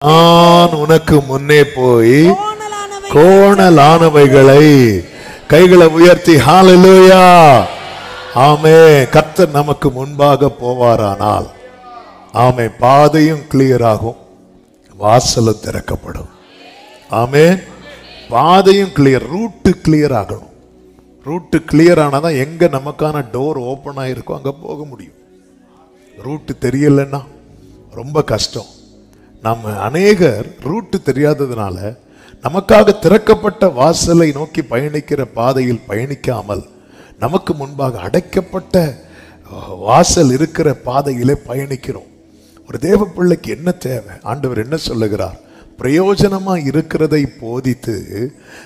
நான் உனக்கு முன்னே போய் கோணலானவைகளை கைகளை உயர்த்தி ஹalleluya ஆமென். கர்த்தர் நமக்கு முன்பாக போவாரானால் ஆமென், பாதையும் கிளியர் ஆகும், வாசலும் திறக்கப்படும். ஆமென். பாதையும் கிளியர், ரூட் கிளியர் ஆகணும். ரூட் கிளியர் ஆனாதான் எங்க நமக்கான டோர் ஓபன் ஆயிருக்கோ அங்க போக முடியும். ரூட் தெரியலன்னா ரொம்ப கஷ்டம். நம்ம அநேகர் ரூட் தெரியாததுனால நமக்காக திறக்கப்பட்ட வாசலை நோக்கி பயணிக்கிற பாதையில் பயணிக்காமல் நமக்கு முன்பாக அடைக்கப்பட்ட வாசல் இருக்கிற பாதையிலே பயணிக்கிறோம். ஒரு தேவ பிள்ளைக்கு என்ன தேவை? ஆண்டவர் என்ன சொல்லுகிறார்? பிரயோஜனமா இருக்கிறதை போதித்து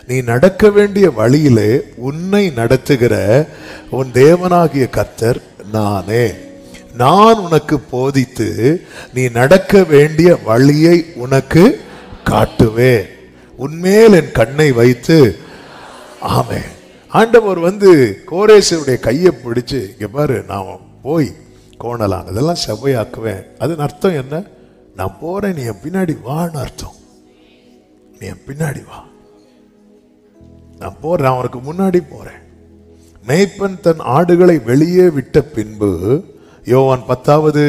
நீ நடக்க வேண்டிய வழியிலே உன்னை நடத்துகிற உன் தேவனாகிய கர்த்தர் நானே. நான் உனக்கு போதித்து நீ நடக்க வேண்டிய வழியை உனக்கு காட்டுவேன். உன்மேல் என் கண்ணை வைத்து ஆமென். ஆண்டவர் கோரேசுடைய கையை பிடிச்சு இங்க பாரு, நான் போய் கோணலானதெல்லாம் செவ்வையாக்குவேன். அதன் அர்த்தம் என்ன? நான் போறேன், நீ என் பின்னாடி வான்னு அர்த்தம். நீ என் பின்னாடி வா, நான் போறேன், நான் உனக்கு முன்னாடி போறேன். மேய்ப்பன் தன் ஆடுகளை வெளியே விட்ட பின்பு, யோவான் 10வது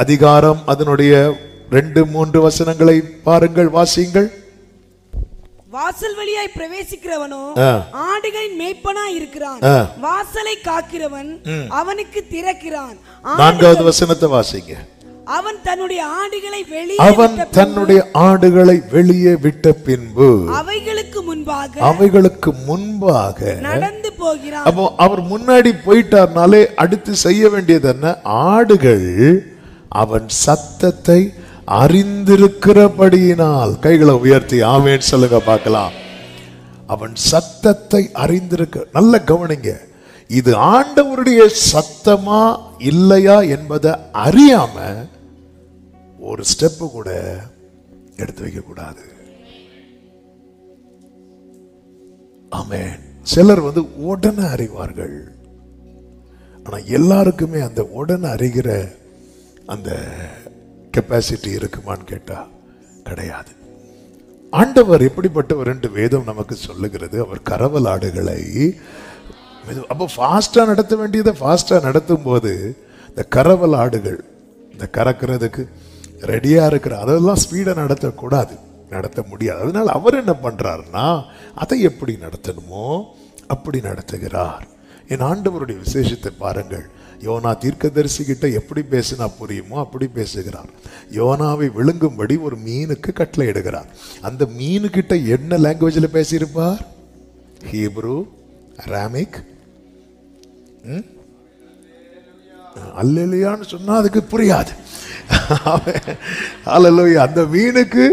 அதிகாரம் அதனுடைய 2-3 வசனங்களை பாருங்கள், வாசியுங்கள். வாசல் வழியாய் பிரவேசிக்கிறவனோ ஆடுகளின் மேய்ப்பனாய் இருக்கிறான். வாசலை காக்கிறவன் அவனுக்கு திறக்கிறான். 4வது வசனத்தை வாசிங்க. அவன் தன்னுடைய ஆடுகளை வெளியே விட்ட பின்பு அவைகளுக்கு முன்பாக நடந்து போகிறான். அப்போ அவர் முன்னாடி போயிட்டார்னாலே அடுத்து செய்ய வேண்டியது என்ன? ஆடுகள் அவன் சத்தத்தை அறிந்திருக்கிறபடியினால், கைகளை உயர்த்தி ஆமென் சொல்லுங்க பார்க்கலாம். அவன் சத்தத்தை அறிந்திருக்க. நல்ல கவனிங்க, இது ஆண்டவருடைய சத்தமா இல்லையா என்பதை அறியாம ஒரு ஸ்டெப் கூட எடுத்து வைக்க கூடாது. ஆமென். சிலர் உடனே அறிவார்கள். ஆனா எல்லாருக்குமே அந்த உடனே அறிகிற அந்த கெப்பாசிட்டி இருக்குமான்னு கேட்டா கிடையாது. ஆண்டவர் எப்படிப்பட்டவர் என்று வேதம் நமக்கு சொல்லுகிறது. அவர் கரவல் ஆடுகளை அப்போ ஃபாஸ்டா நடத்த வேண்டியதை ஃபாஸ்டா நடத்தும் போது இந்த கரவல் ஆடுகள் இந்த கறக்கிறதுக்கு ரெடியா இருக்கிற அதெல்லாம் ஸ்பீடா நடத்தக்கூடாது, நடத்த முடியாது. அதனால அவர் என்ன பண்றாருன்னா அதை எப்படி நடத்தணுமோ அப்படி நடத்துகிறார். என் ஆண்டவருடைய விசேஷத்தை பாருங்கள். யோனா தீர்க்கதரிசி கிட்ட எப்படி பேசினா புரியுமோ அப்படி பேசுகிறார். யோனாவை விழுங்கும்படி ஒரு மீனுக்கு கட்டளை இடுகிறார். அந்த மீனு கிட்ட என்ன லாங்குவேஜ்ல பேசியிருப்பார்? Hebrew, Aramaic. அல்லேலூயான்னு சொன்னா அதுக்கு புரியாது. அல்லேலூயா. அந்த மீனுக்கு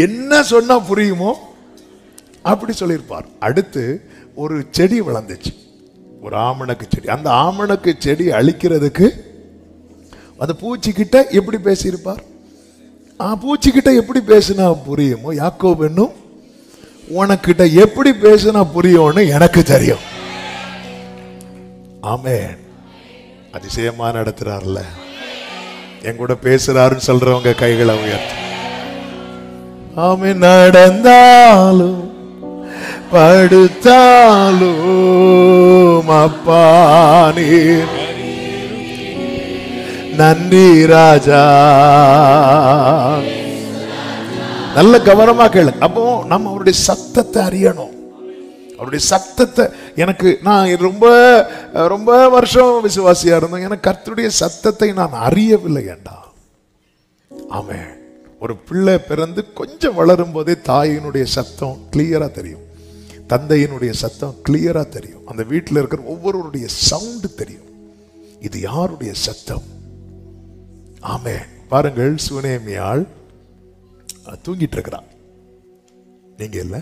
என்ன சொன்னா புரியுமோ அப்படி சொல்லியிருப்பார். அடுத்து ஒரு செடி வளர்ந்துச்சு, ஒரு ஆமணக்கு செடி. அந்த ஆமணக்கு செடி அழிக்கிறதுக்கு அந்த பூச்சிக்கிட்ட எப்படி பேசியிருப்பார்? பூச்சிக்கிட்ட எப்படி பேசினா புரியுமோ யாக்கோபு என்னும் உனக்கிட்ட எப்படி பேசினா புரியும்னு எனக்கு தெரியும். ஆமென். அதிசயமா நடத்துறாருல, என் கூட பேசுறாருன்னு சொல்றவங்க கைகளை உயர்த்து. ஆமென். நடந்தாலும் படுத்தாலும் அப்பா நீர் நன்றி ராஜா. நல்ல கவனமா கேளுங்க. அப்போ நம்ம அவருடைய சத்தத்தை அறியணும். அவருடைய சத்தத்தை நான் ரொம்ப ரொம்ப வருஷம் விசுவாசியா இருந்தோம். எனக்கு கர்த்தருடைய சத்தத்தை நான் அறியவில்லை ஏண்டா. ஆமென். ஒரு பிள்ளை பிறந்து கொஞ்சம் வளரும் போதே தாயினுடைய சத்தம் கிளியரா தெரியும், தந்தையினுடைய சத்தம் கிளியரா தெரியும், அந்த வீட்டில் இருக்கிற ஒவ்வொருவருடைய சவுண்டு தெரியும். இது யாருடைய சத்தம்? ஆமென். பாருங்கள், சுனேமியாள் தூங்கிட்டு இருக்கிறான். நீங்க இல்ல,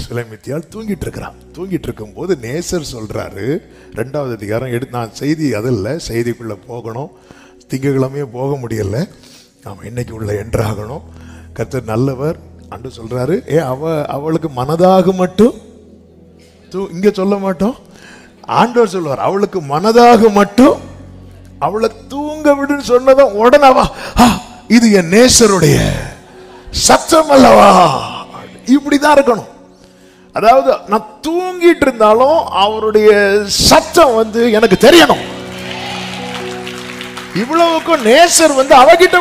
சுலைமித்தியால் தூங்கிட்டு இருக்கிறான். தூங்கிட்டு இருக்கும் போது நேசர் சொல்றாரு, 2வது அதிகாரம் நான் செய்தி அதில் செய்திக்குள்ள போகணும், திங்கக்கிழமையும் போக முடியல, நாம் இன்னைக்கு உள்ள என்றாகணும். கர்த்தர் நல்லவர். அன்று சொல்றாரு, அவளுக்கு மனதாக மட்டும் இங்க சொல்ல மாட்டோம், ஆண்டவர் சொல்லுவார், அவளுக்கு மனதாக மட்டும் அவளை தூங்க விடுன்னு சொன்னதும் உடனே இது என் நேசருடைய சத்தம் அல்லவா. இப்படிதான் இருக்கணும். அதாவது நான் தூங்கிட்டு இருந்தாலும் அவருடைய சத்தம் எனக்கு தெரியணும். இவ்வளவுக்கும் நேசர் அவகிட்ட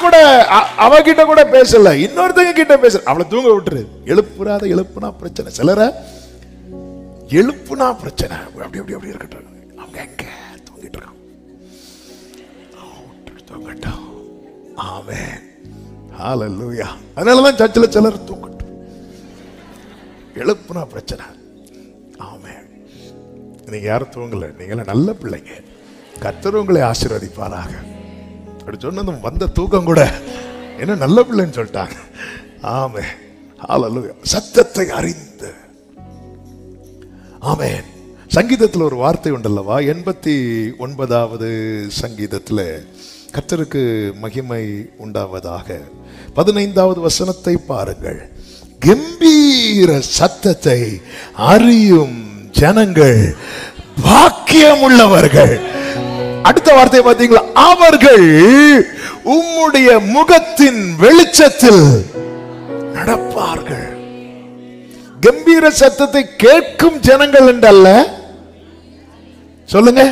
கூட பேசல, இன்னொருத்தங்க கிட்ட பேச. அவளை தூங்க விட்டுரு. எழுப்புனா பிரச்சனை. சிலரை எழுப்புனா பிரச்சனை. அப்படி அப்படி அப்படி இருக்கட்டும். அவங்க எங்க தூங்கிட்டு இருக்கான். தூங்கட்டும். ஆமென். ஹல்லேலூயா. அதனாலதான் சர்ச்சில் சிலர் தூங்கட்டும். எழுப்புனா பிரச்சனை. ஆமென். நீங்க யாரும் தூங்கல, நீங்க நல்ல பிள்ளைங்க. கர்த்தர் உங்களை ஆசீர்வதிப்பாராக. அப்படி சொன்னதும் வந்த தூக்கம் கூட என்ன நல்ல பிள்ளைன்னு சொல்லிட்டாங்க. ஆமென். ஹல்லேலூயா. சத்தத்தை அறிந்து. ஆமென். சங்கீதத்தில் ஒரு வார்த்தை உண்டல்லவா, 89வது சங்கீதத்தில் கர்த்தருக்கு மகிமை உண்டாவதாக 15வது வசனத்தை பாருங்கள். கம்பீர சத்தத்தை அறியும் ஜனங்கள் பாக்கியம் உள்ளவர்கள். அடுத்த வார்த்தை பார்த்தீங்களா, அவர்கள் உம்முடைய முகத்தின் வெளிச்சத்தில் நடப்பார்கள். கம்பீர சத்தத்தை கேட்கும் ஜனங்கள் என்றல்ல, சொல்லுங்க.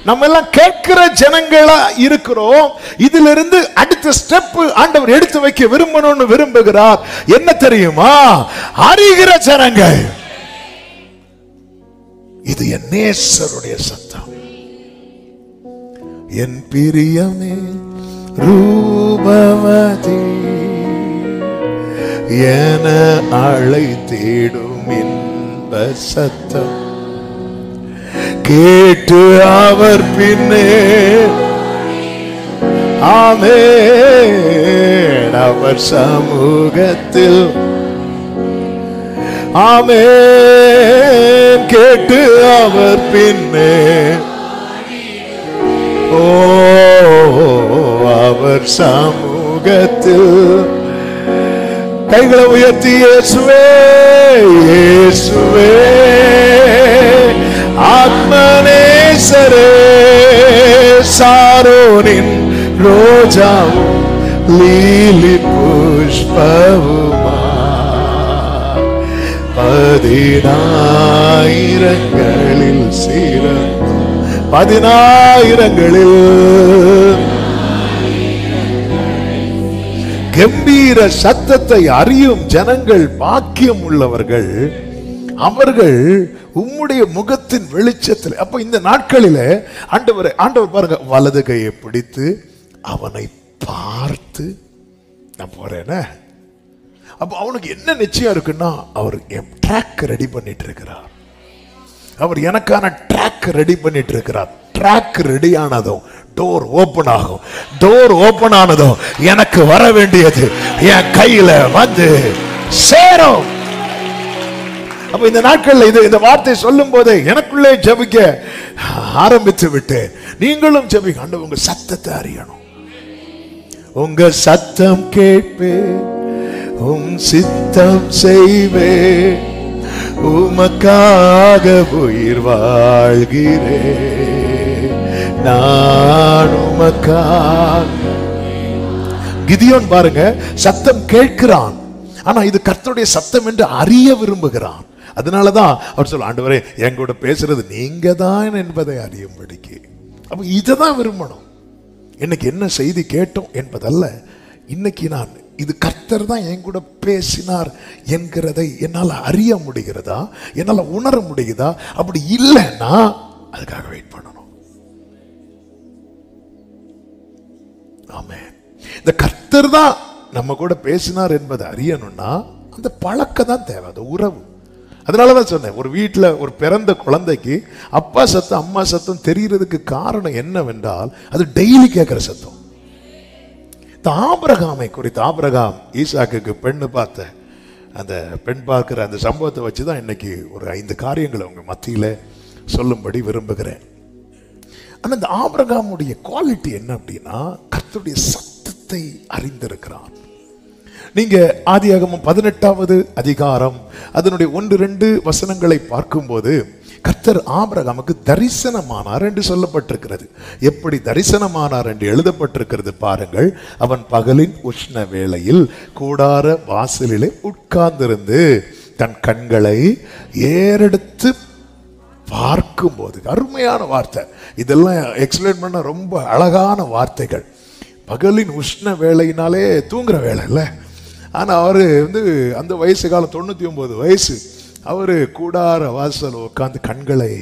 நம்ம எல்லாம் கேட்கிற ஜனங்களா இருக்கிறோம். இதிலிருந்து அடுத்த ஸ்டெப் ஆண்டவர் எடுத்து வைக்க விரும்பணும்னு விரும்புகிறார். என்ன தெரியுமா? அறிகிற ஜனங்கள். இது என் நேசருடைய சத்தம். என் பிரியமே ரூபவதி என அழைத்திடும் இன்ப சத்தம் கேட்டு அவர் பின்னே. ஆமென். அவர் சமூகத்தில். ஆமென். கேட்டு அவர் பின்னே. ஓ அவர் சமூகத்தில். கைகளை உயர்த்தி இயேசுவே இயேசுவே ஆத்மநேசரே சாரோனின் ரோஜாவும் லீலி புஷ்பவுமா 10,000களில் சிறந்த 10,000களில் கம்பீர சத்தத்தை அறியும் ஜனங்கள் பாக்கியம் உள்ளவர்கள். அவர்கள் உம்முடைய முகத்தின் வெளிச்சத்தில். அப்ப இந்த நாட்களில ஆண்டவர் பாருங்க, வலது கையை பிடித்து அவனை பார்த்து நான் போறேன. அப்ப அவனுக்கு என்ன நிச்சயம் இருக்குன்னா, அவர் என் ட்ராக் ரெடி பண்ணிட்டு இருக்கிறார். அவர் எனக்கான ட்ராக் ரெடி பண்ணிட்டு இருக்கிறார். ட்ராக் ரெடி ஆனதும் டோர் ஓபன் ஆகும். டோர் ஓபன் ஆனதும் எனக்கு வர வேண்டியது என் கையில வந்து சேரும். அப்ப இந்த நாட்கள்ல இந்த வார்த்தை சொல்லும் போதே எனக்குள்ளே ஜெபிக்க ஆரம்பித்து விட்டேன். நீங்களும் ஜெபிங்க. ஆண்டவரே உங்க சத்தத்தை அறியணும். உங்க சத்தம் கேட்பே, உம் சித்தம் செய்வே, உமக்காக உயிர் வாழ்கிறேன் நான் உமக்காக. கிதியோன் பாருங்க, சத்தம் கேட்கிறான், ஆனா இது கர்த்தருடைய சத்தம் என்று அறிய விரும்புகிறான். அதனாலதான் அவர் சொல்ல, ஆண்டவரே எங்கூட பேசுறது நீங்க தான் என்பதை அறியும்படிக்கு. அப்ப இததான் விரும்பணும். இன்னைக்கு என்ன செய்தி கேட்டோம் என்பதல்ல, இன்னைக்கு நான் இது கர்த்தர் தான் என் கூட பேசினார் என்கிறதை என்னால் அறிய முடிகிறதா, என்னால் உணர முடியுதா? அப்படி இல்லைன்னா அதுக்காக வெயிட் பண்ணணும். ஆமென். இந்த கர்த்தர் தான் நம்ம கூட பேசினார் என்பதை அறியணும்னா அந்த பழக்கம் தான் தேவை, அந்த உறவு. அதனாலதான் சொன்னேன், ஒரு வீட்டில் ஒரு பிறந்த குழந்தைக்கு அப்பா சத்தம் அம்மா சத்தம் தெரிகிறதுக்கு காரணம் என்னவென்றால் அது டெய்லி கேட்கிற சத்தம். ஆபிரகாமை குறித்து, ஆபிரகாம் ஈசாக்குக்கு பெண்ணு பார்த்த அந்த பெண் பார்க்கிற அந்த சம்பவத்தை வச்சுதான் இன்னைக்கு ஒரு 5 காரியங்களை உங்க மத்தியில சொல்லும்படி விரும்புகிறேன். ஆனா இந்த ஆபிரகாமுடைய குவாலிட்டி என்ன அப்படின்னா, கர்த்தருடைய சத்தத்தை அறிந்திருக்கிறான். நீங்க ஆதியாகமம் 18வது அதிகாரம் அதனுடைய 1-2 வசனங்களை பார்க்கும்போது கர்த்தர் ஆபிரகாமுக்கு தரிசனமானார் என்று சொல்லப்பட்டிருக்கிறது. எப்படி தரிசனமானார் என்று எழுதப்பட்டிருக்கிறது பாருங்கள். அவன் பகலின் உஷ்ண வேளையில் கூடார வாசலிலே உட்கார்ந்திருந்து தன் கண்களை ஏறெடுத்து பார்க்கும்போது, அருமையான வார்த்தை, இதெல்லாம் எக்ஸ்பிளைன் பண்ண ரொம்ப அழகான வார்த்தைகள். பகலின் உஷ்ண வேளையினாலே தூங்குற வேலை இல்லை. ஆனால் அவர் அந்த வயசு காலம் 99 வயசு. அவர் கூடார வாசல் உட்கார்ந்து கண்களை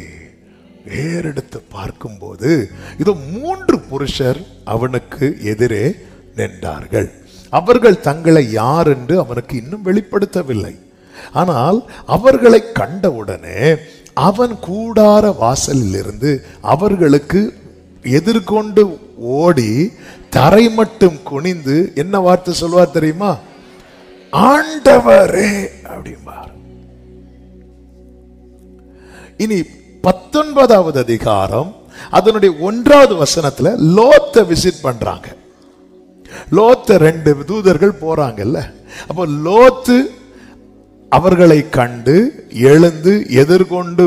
ஏறெடுத்து பார்க்கும்போது இதோ 3 புருஷர் அவனுக்கு எதிரே நின்றார்கள். அவர்கள் தங்களை யார் என்று அவனுக்கு இன்னும் வெளிப்படுத்தவில்லை. ஆனால் அவர்களை கண்டவுடனே அவன் கூடார வாசலில் இருந்து அவர்களுக்கு எதிர்கொண்டு ஓடி தரை மட்டும் குனிந்து என்ன வார்த்தை சொல்வார் தெரியுமா? ஆண்டவரே அப்படிம்பார். இனி 19வது அதிகாரம் அதனுடைய 1வது வசனத்துல லோத்தை விசிட் பண்றாங்க. லோத்த 2 தூதர்கள் போறாங்கல்ல. அப்போ லோத்து அவர்களை கண்டு எழுந்து எதிர்கொண்டு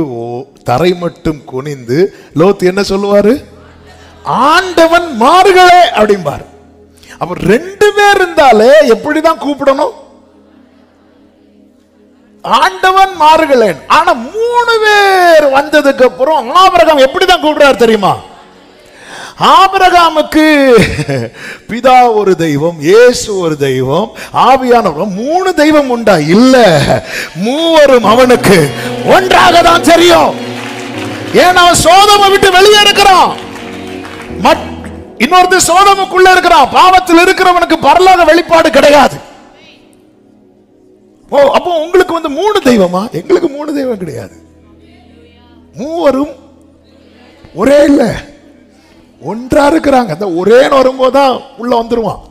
தரை மட்டும் குனிந்து லோத்து என்ன சொல்லுவாரு? ஆண்டவன் மார்களே அப்படிம்பார். அப்ப 2 பேர் இருந்தாலே எப்படிதான் கூப்பிடணும்? ஆண்டவன் மாறுகளேன். ஆனா 3 பேர் வந்ததுக்கு அப்புறம் ஆபிரகாம் எப்படிதான் கூப்பிடுறார் தெரியுமா? ஆபிரகாமுக்கு பிதா ஒரு தெய்வம், இயேசு ஒரு தெய்வம், ஆவியானவர் 3 தெய்வம் உண்டா? இல்ல, 3 அவனுக்கு ஒன்றாக தான் தெரியும். ஏன் அவன் சோதோமை விட்டு வெளியே இருக்கிறான், இன்னொரு சோதோமுக்குள்ள இருக்கிறான். பாவத்தில் இருக்கிறவனுக்கு பரலோக வெளிப்பாடு கிடையாது. ஓ, அப்போ உங்களுக்கு 3 தெய்வமா? எங்களுக்கு 3 தெய்வம் கிடையாது. 3 ஒரே இல்ல, ஒன்றா இருக்கிறாங்க. அந்த ஒரேன்னு வரும்போதுதான் உள்ள வந்துருவான்.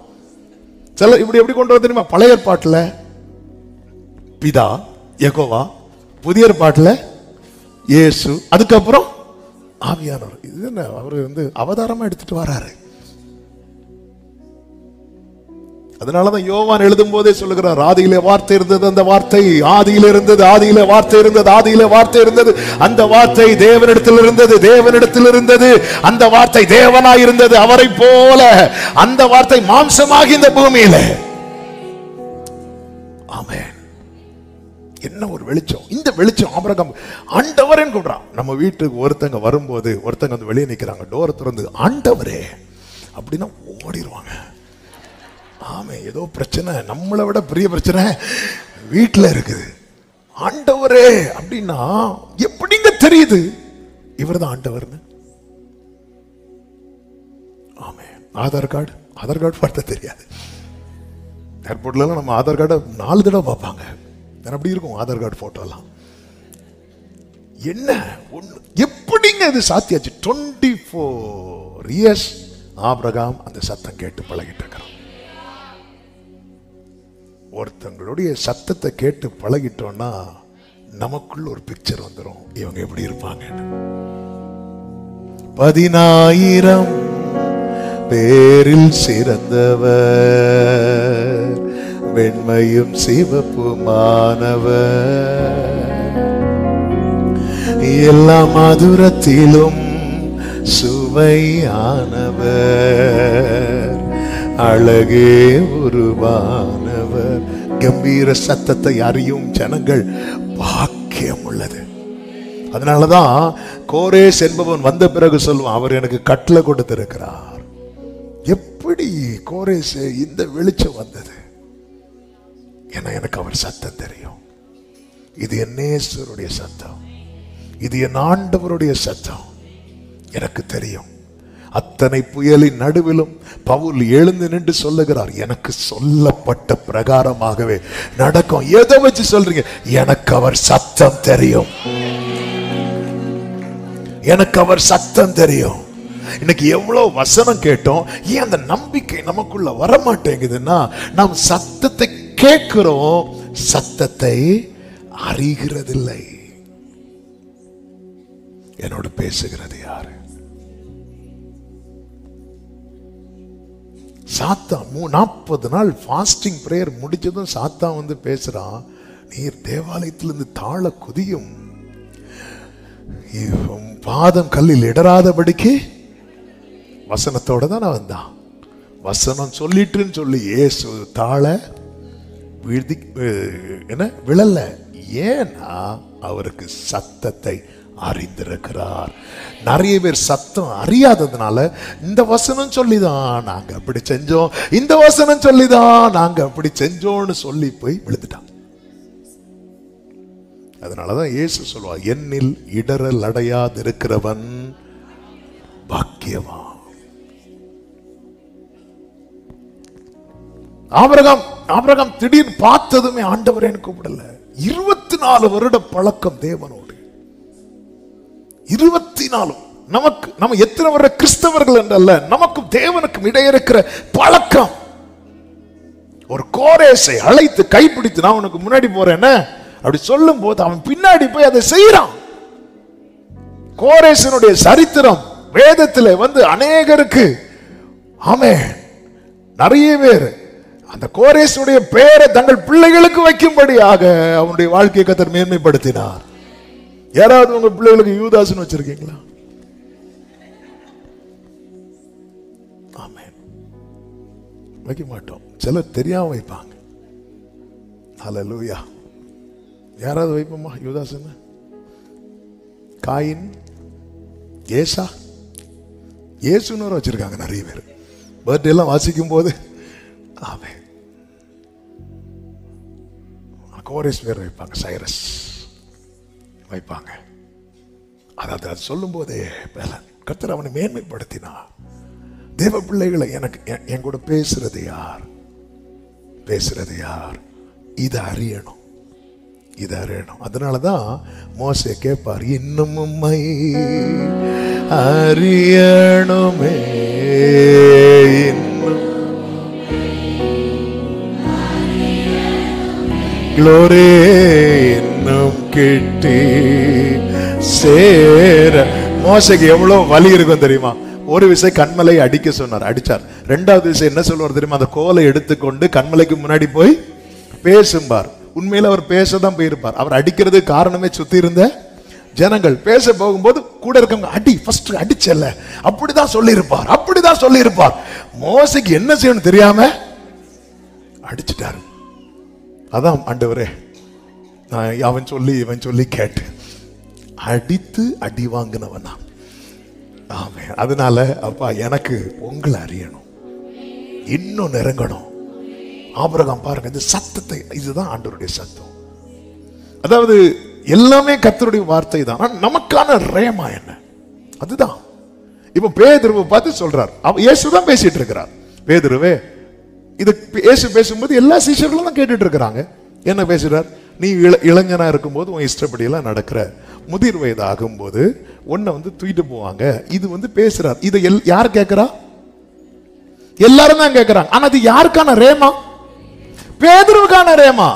சில இப்படி எப்படி கொண்டு வர தெரியுமா? பழைய ஏற்பாட்டுல பிதா யெகோவா, புதிய ஏற்பாட்டுல இயேசு, அதுக்கப்புறம் ஆவியானவர். இது என்ன, அவரு அவதாரமா எடுத்துட்டு வராரு. அதனாலதான் யோவான் எழுதும் போதே சொல்லுகிறார், ஆதியிலே வார்த்தை இருந்தது, அந்த வார்த்தை ஆதியிலே இருந்தது, ஆதியிலே வார்த்தை இருந்தது, ஆதியிலே வார்த்தை இருந்தது, அந்த வார்த்தை தேவனிடத்தில் இருந்தது, தேவனிடத்தில் இருந்தது, அந்த வார்த்தை தேவனாய் இருந்தது, அவரை போல அந்த வார்த்தை மாம்சமாகி இந்த பூமியில. ஆமென். என்ன ஒரு வெளிச்சம்! இந்த வெளிச்சம் ஆபிரகாம் ஆண்டவரேன்னு கூப்பிடுறான். நம்ம வீட்டுக்கு ஒருத்தங்க வரும்போது ஒருத்தங்க வெளியே நிக்கிறாங்க, டோரை திறந்து ஆண்டவரே அப்படின்னா ஓடிடுவாங்க. ஆமே, ஏதோ பிரச்சனை, நம்மளை விட பெரிய பிரச்சனை வீட்டில் இருக்குது. ஆண்டவரே அப்படின்னா எப்படிங்க தெரியுது இவர் தான் ஆண்டவர்னு? ஆமே. ஆதார் கார்டு பார்த்த தெரியாது. ஏர்போர்ட்ல நம்ம ஆதார் கார்டை 4 தடவை பார்ப்பாங்க. அப்படி இருக்கும் ஆதார் கார்டு போட்டோ எல்லாம். என்ன எப்படிங்க இது சாத்தியாச்சு? 24 இயர்ஸ் ஆபிரகாம் அந்த சத்தம் கேட்டு பழகிட்டு இருக்கிறான். ஒருத்தங்களுடைய சத்தத்தை கேட்டு பழகிட்டோம்னா நமக்குள்ள ஒரு பிக்சர் வந்துடும், இவங்க எப்படி இருப்பாங்க. 10,000 பேரில் சிறந்தவர், வெண்மையும் சிவப்புமானவர், எல்லா மதுரத்திலும் சுவையானவர், அழகே உருவானவர். கம்பீர சத்தத்தை அறியும் ஜனங்கள் பாக்கியம் உள்ளது. அதனாலதான் கோரேஸ் என்பவன் வந்த பிறகு சொல்லுவான், அவர் எனக்கு கட்டளை கொடுத்திருக்கிறார். எப்படி கோரேஸ் இந்த வெளிச்சம் வந்தது? ஏன்னா எனக்கு அவர் சத்தம் தெரியும். இது என் நேசருடைய சத்தம், இது என் ஆண்டவருடைய சத்தம், எனக்கு தெரியும். அத்தனை புயலின் நடுவிலும் பவுல் எழுந்து நின்று சொல்லுகிறார், எனக்கு சொல்லப்பட்ட பிரகாரமாகவே நடக்கும். எதை வச்சு சொல்றீங்க? எனக்கு அவர் சத்தம் தெரியும், எனக்கு அவர் சத்தம் தெரியும். இன்னைக்கு எவ்வளவு வசனம் கேட்டோம், ஏன் அந்த நம்பிக்கை நமக்குள்ள வர மாட்டேங்குதுன்னா, நாம் சத்தத்தை கேட்கிறோம், சத்தத்தை அறிகிறதில்லை. என்னோடு பேசுகிறது யாரு? சாத்தான் 40 நாள் ஃபாஸ்டிங் பிரேயர் முடிச்சதும் சாத்தான் வந்து பேசுறான், நீர் தேவாலயத்திலிருந்து தாழ குதியும், பாதம் கல்லில் இடராதபடிக்கு. வசனத்தோட தான் நான் வந்தான். வசனம் சொல்லிட்டுன்னு சொல்லி இயேசு தாழ விழல. ஏன்னா அவருக்கு சத்தத்தை அறிந்திருக்கிறார். நிறைய பேர் சத்தம் அறியாததுனால இந்த வசனம் சொல்லிதான் நாங்க அப்படி செஞ்சோம், இந்த வசனம் சொல்லிதான் நாங்க அப்படி செஞ்சோம்னு சொல்லி போய் விழுந்துட்டான். அதனாலதான் இயேசு சொல்லுவார், என்னில் இடரல் அடையாது இருக்கிறவன் பாக்கியவான். ஆபிரகாம் திடீர்னு பார்த்ததுமே ஆண்டவரே கூப்பிடல. 24 வருட பழக்கம் தேவனோடு. 24. நம்ம எத்தனை வருட கிறிஸ்தவர்கள் என்றல்ல, நமக்கும் தேவனுக்கும் இடையே இருக்கிற பழக்கம். ஒரு கோரேசை அழைத்து கைப்பிடித்து, நான் உனக்கு முன்னாடி போறேன்னு அப்படி சொல்லும் போது அவன் பின்னாடி போய் அதை செய்யறான். கோரேசனுடைய சரித்திரம் வேதத்தில் வந்து அநேகருக்கு, ஆமென், நிறைய பேர் அந்த கோரேசுடைய பெயரை தங்கள் பிள்ளைகளுக்கு வைக்கும்படியாக அவனுடைய வாழ்க்கையை கர்த்தர் மேன்மைப்படுத்தினார். யாராவது உங்க பிள்ளைகளுக்கு யூதாஸ்னு வச்சிருக்கீங்களா? ஆமென். வைக்க மாட்டோம். சிலர் தெரியாம வைப்பாங்க. ஹல்லேலூயா. யாராவது வைப்போமா யூதாஸ்னு? காயின், ஏசா, இயேசுன்னு வச்சிருக்காங்க நிறைய பேர். பர்த்டே எல்லாம் வாசிக்கும் போது ஆமென் கோரேஸ் பேர் வைப்பாங்க, சைரஸ் வைப்பாங்க. அதாவது அது சொல்லும் போதே கர்த்தர் அவனை மேன்மைப்படுத்தினார். தேவ பிள்ளைகளை எனக்கு என் கூட பேசுறது யார்? இதை அறியணும், இதை அறியணும். அதனாலதான் மோசே கேட்பார், இன்னும் உம்மை அறியணுமே, க்ளோரி இன்னும் கிட்டி சேர. மோசைக்கு எவ்வளவு வலி இருக்கும் தெரியுமா? ஒரு விஷயம் கண்மலை அடிக்க சொன்னார், அடிச்சார். 2வது விஷயம் என்ன சொல்லுவார் தெரியுமா? அந்த கோலை எடுத்துக்கொண்டு கண்மலைக்கு முன்னாடி போய் பேசும்பார். உண்மையில அவர் பேசதான் போயிருப்பார். அவர் அடிக்கிறது காரணமே சுத்தி இருந்த ஜனங்கள். பேச போகும்போது கூட இருக்கவங்க அடி, ஃபர்ஸ்ட் அடிச்சல்ல, அப்படிதான் சொல்லியிருப்பார். மோசைக்கு என்ன செய்யணும் தெரியாம அடிச்சுட்டாரு. அதான் ஆண்டவரே, அவன் சொல்லி இவன் சொல்லி கேட்டு அடித்து அடி வாங்கினவனா. ஆமென். அதனால அப்பா எனக்கு உங்களை அறியணும், இன்னும் நெருங்கணும். ஆபிரகாம் பாருங்க, இந்த சத்தத்தை, இதுதான் ஆண்டவருடைய சத்தம். அதாவது எல்லாமே கர்த்தருடைய வார்த்தை தான். நமக்கான ரேமா என்ன? அதுதான். இப்ப பேதுருவை பார்த்து சொல்றார், இயேசுதான் பேசிட்டு இருக்கிறார். பேதுருவே, இது இயேசு பேசும்போது எல்லா சீஷர்களும் தான் கேட்டுட்டு இருக்கிறாங்க. என்ன பேசுறார்? நீ இளைஞனா இருக்கும்போது உன் இஷ்டப்படி எல்லாம் நடக்கிற, முதிர் வயது ஆகும்போது உன்னை வந்து தூக்கிட்டு போவாங்க. இது வந்து பேசுறார். இதை யார் கேட்கிறா? எல்லாரும் தான் கேட்கிறாங்க. ஆனா அது யாருக்கான ரேமா? பேதுருவுக்கான ரேமா.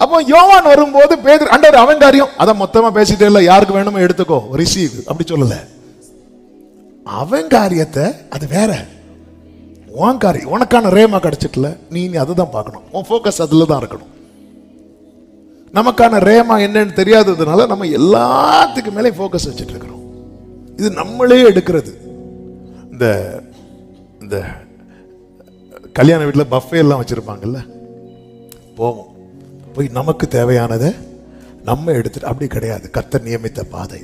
அப்போ யோவான் வரும்போது பேதுரு, ஆண்டவர் அவன் காரியம் அதை மொத்தமா பேசிட்டே இல்ல, யாருக்கு வேணுமோ எடுத்துக்கோ, ரிசீவ் அப்படி சொல்லல. அவன் காரியத்தை அது வேற, உன் காரியம், உனக்கான ரேமா கிடைச்சிட்டல, நீ அதுதான் பார்க்கணும். உன் ஃபோக்கஸ் அதுல தான் இருக்கணும். நமக்கான ரேமா என்னன்னு தெரியாததுனால நம்ம எல்லாத்துக்கு மேலே ஃபோக்கஸ் வச்சுட்டு இருக்கிறோம். இது நம்மளே எடுக்கிறது. இந்த கல்யாண வீட்டில் பஃபே எல்லாம் வச்சிருப்பாங்கல்ல, போவோம் போய் நமக்கு தேவையானதை நம்ம எடுத்துட்டு, அப்படி கிடையாது. கர்த்தர் நியமித்த பாதை,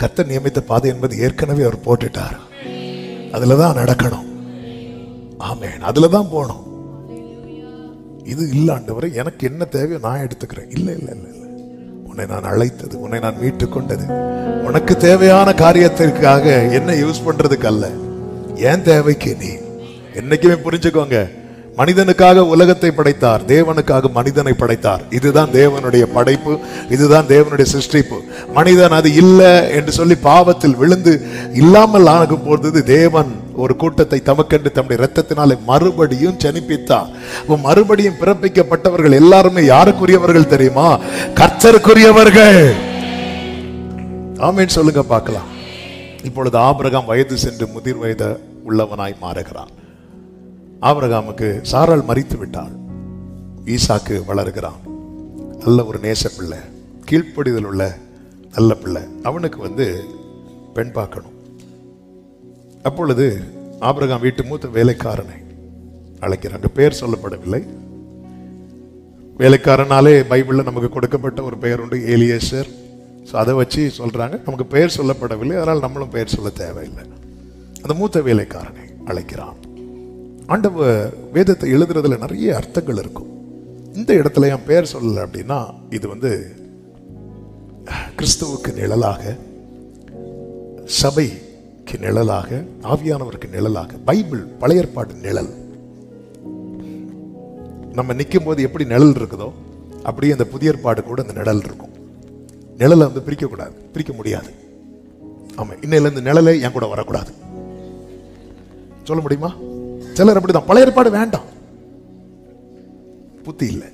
கர்த்தர் நியமித்த பாதை என்பது ஏற்கனவே அவர் போட்டுட்டார். அதுல தான் நடக்கணும். ஆமென். அதுல தான் போகணும். இது இல்ல ஆண்டவரே, எனக்கு என்ன தேவையோ நான் எடுத்துக்கிறேன். இல்ல இல்ல இல்ல இல்ல, உன்னை நான் அழைத்தது, உன்னை நான் மீட்டு கொண்டது உனக்கு தேவையான காரியத்திற்காக என்ன யூஸ் பண்றதுக்கு அல்ல, என் தேவைக்கு. நீ என்னைக்குமே புரிஞ்சுக்கோங்க, மனிதனுக்காக உலகத்தை படைத்தார், தேவனுக்காக மனிதனை படைத்தார். இதுதான் தேவனுடைய படைப்பு, இதுதான் தேவனுடைய சிருஷ்டிப்பு. மனிதன் அது இல்லை என்று சொல்லி பாவத்தில் விழுந்து இல்லாமல் ஆகும் போது தேவன் ஒரு கூட்டத்தை தமக்கென்று தம்முடைய இரத்தத்தினாலே மறுபடியும் ஜனிப்பித்தார். மறுபடியும் பிறப்பிக்கப்பட்டவர்கள் எல்லாருமே யாருக்குரியவர்கள் தெரியுமா? கர்த்தருக்குரியவர்கள். ஆமென் சொல்லுங்க பார்க்கலாம். இப்பொழுது ஆபிரகாம் வயது சென்று முதிர் வயது உள்ளவனாய் மாறுகிறான். ஆபிரகாமுக்கு சாராள் மரித்து விட்டாள், ஈசாக்கு வளர்கிறான். நல்ல ஒரு நேச பிள்ளை, கீழ்ப்படிதல் உள்ள நல்ல பிள்ளை. அவனுக்கு பெண் பார்க்கணும். அப்பொழுது ஆபிரகாம் வீட்டு மூத்த வேலைக்காரனை அழைக்கிறாங்க. பேர் சொல்லப்படவில்லை. வேலைக்காரனாலே பைபிள்ல நமக்கு கொடுக்கப்பட்ட ஒரு பெயர் உண்டு, எலியேசர். அதை வச்சு சொல்றாங்க. நமக்கு பெயர் சொல்லப்படவில்லை, அதனால் நம்மளும் பெயர் சொல்ல தேவையில்லை. அந்த மூத்த வேலைக்காரனை அழைக்கிறான். ஆண்டவர் வேதத்தை எழுதுறதுல நிறைய அர்த்தங்கள் இருக்கும். இந்த இடத்துல என் பெயர் சொல்லல அப்படின்னா இது கிறிஸ்துவுக்கு நிழலாக, சபைக்கு நிழலாக, ஆவியானவருக்கு நிழலாக. பைபிள் பழைய ஏற்பாடு நிழல். நம்ம நிற்கும் போது எப்படி நிழல் இருக்குதோ அப்படியே அந்த புதிய ஏற்பாடு கூட அந்த நிழல் இருக்கும். நிழலை பிரிக்க கூடாது, பிரிக்க முடியாது. ஆமா, இன்னையில இருந்து நிழலை என் கூட வரக்கூடாது சொல்ல முடியுமா? சிலர் அப்படிதான். பழைய ஏற்பாடு வேண்டாம், புத்தி இல்லை.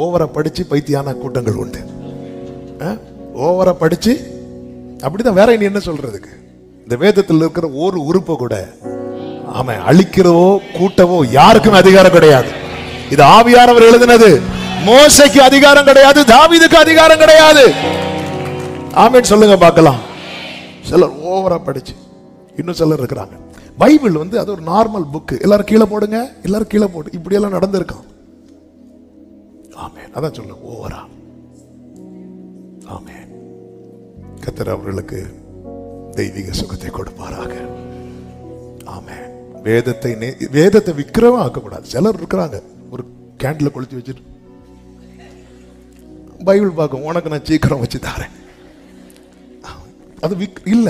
ஓவரா படிச்சு பைத்தியான கூட்டங்கள் உண்டு. ஓவரா படிச்சு அப்படிதான். வேற இனி என்ன சொல்றதுக்கு? இந்த வேதத்தில் இருக்கிற ஒரு உறுப்பை கூட ஆமா அழிக்கிறவோ கூட்டவோ யாருக்கும் அதிகாரம் கிடையாது. இது ஆவியானவர் எழுதினது. மோசைக்கு அதிகாரம் கிடையாது, தாவீதுக்கு அதிகாரம் கிடையாது. ஆமென் சொல்லுங்க பார்க்கலாம். சிலர் ஓவரா படிச்சு, இன்னும் சிலர் இருக்கிறாங்க. பைபிள் அது ஒரு நார்மல் புக். எல்லாரும் கீழே போடுங்க, எல்லாரும் கீழே போடு, இப்படி எல்லாம் நடந்திருக்கான். ஆமென். அதான் சொல்ல ஓவரா. ஆமென். கர்த்தர் அவர்களுக்கு தெய்வீக சுகத்தை கொடுப்பாராக. ஆமென். வேதத்தை விக்கிரமா ஆக்கக்கூடாது. சிலர் இருக்கிறாங்க, ஒரு கேண்டில கொளுத்தி வச்சுட்டு பைபிள் பார்க்கும், உனக்கு நான் சீக்கிரம் வச்சு தரேன். அது இல்ல.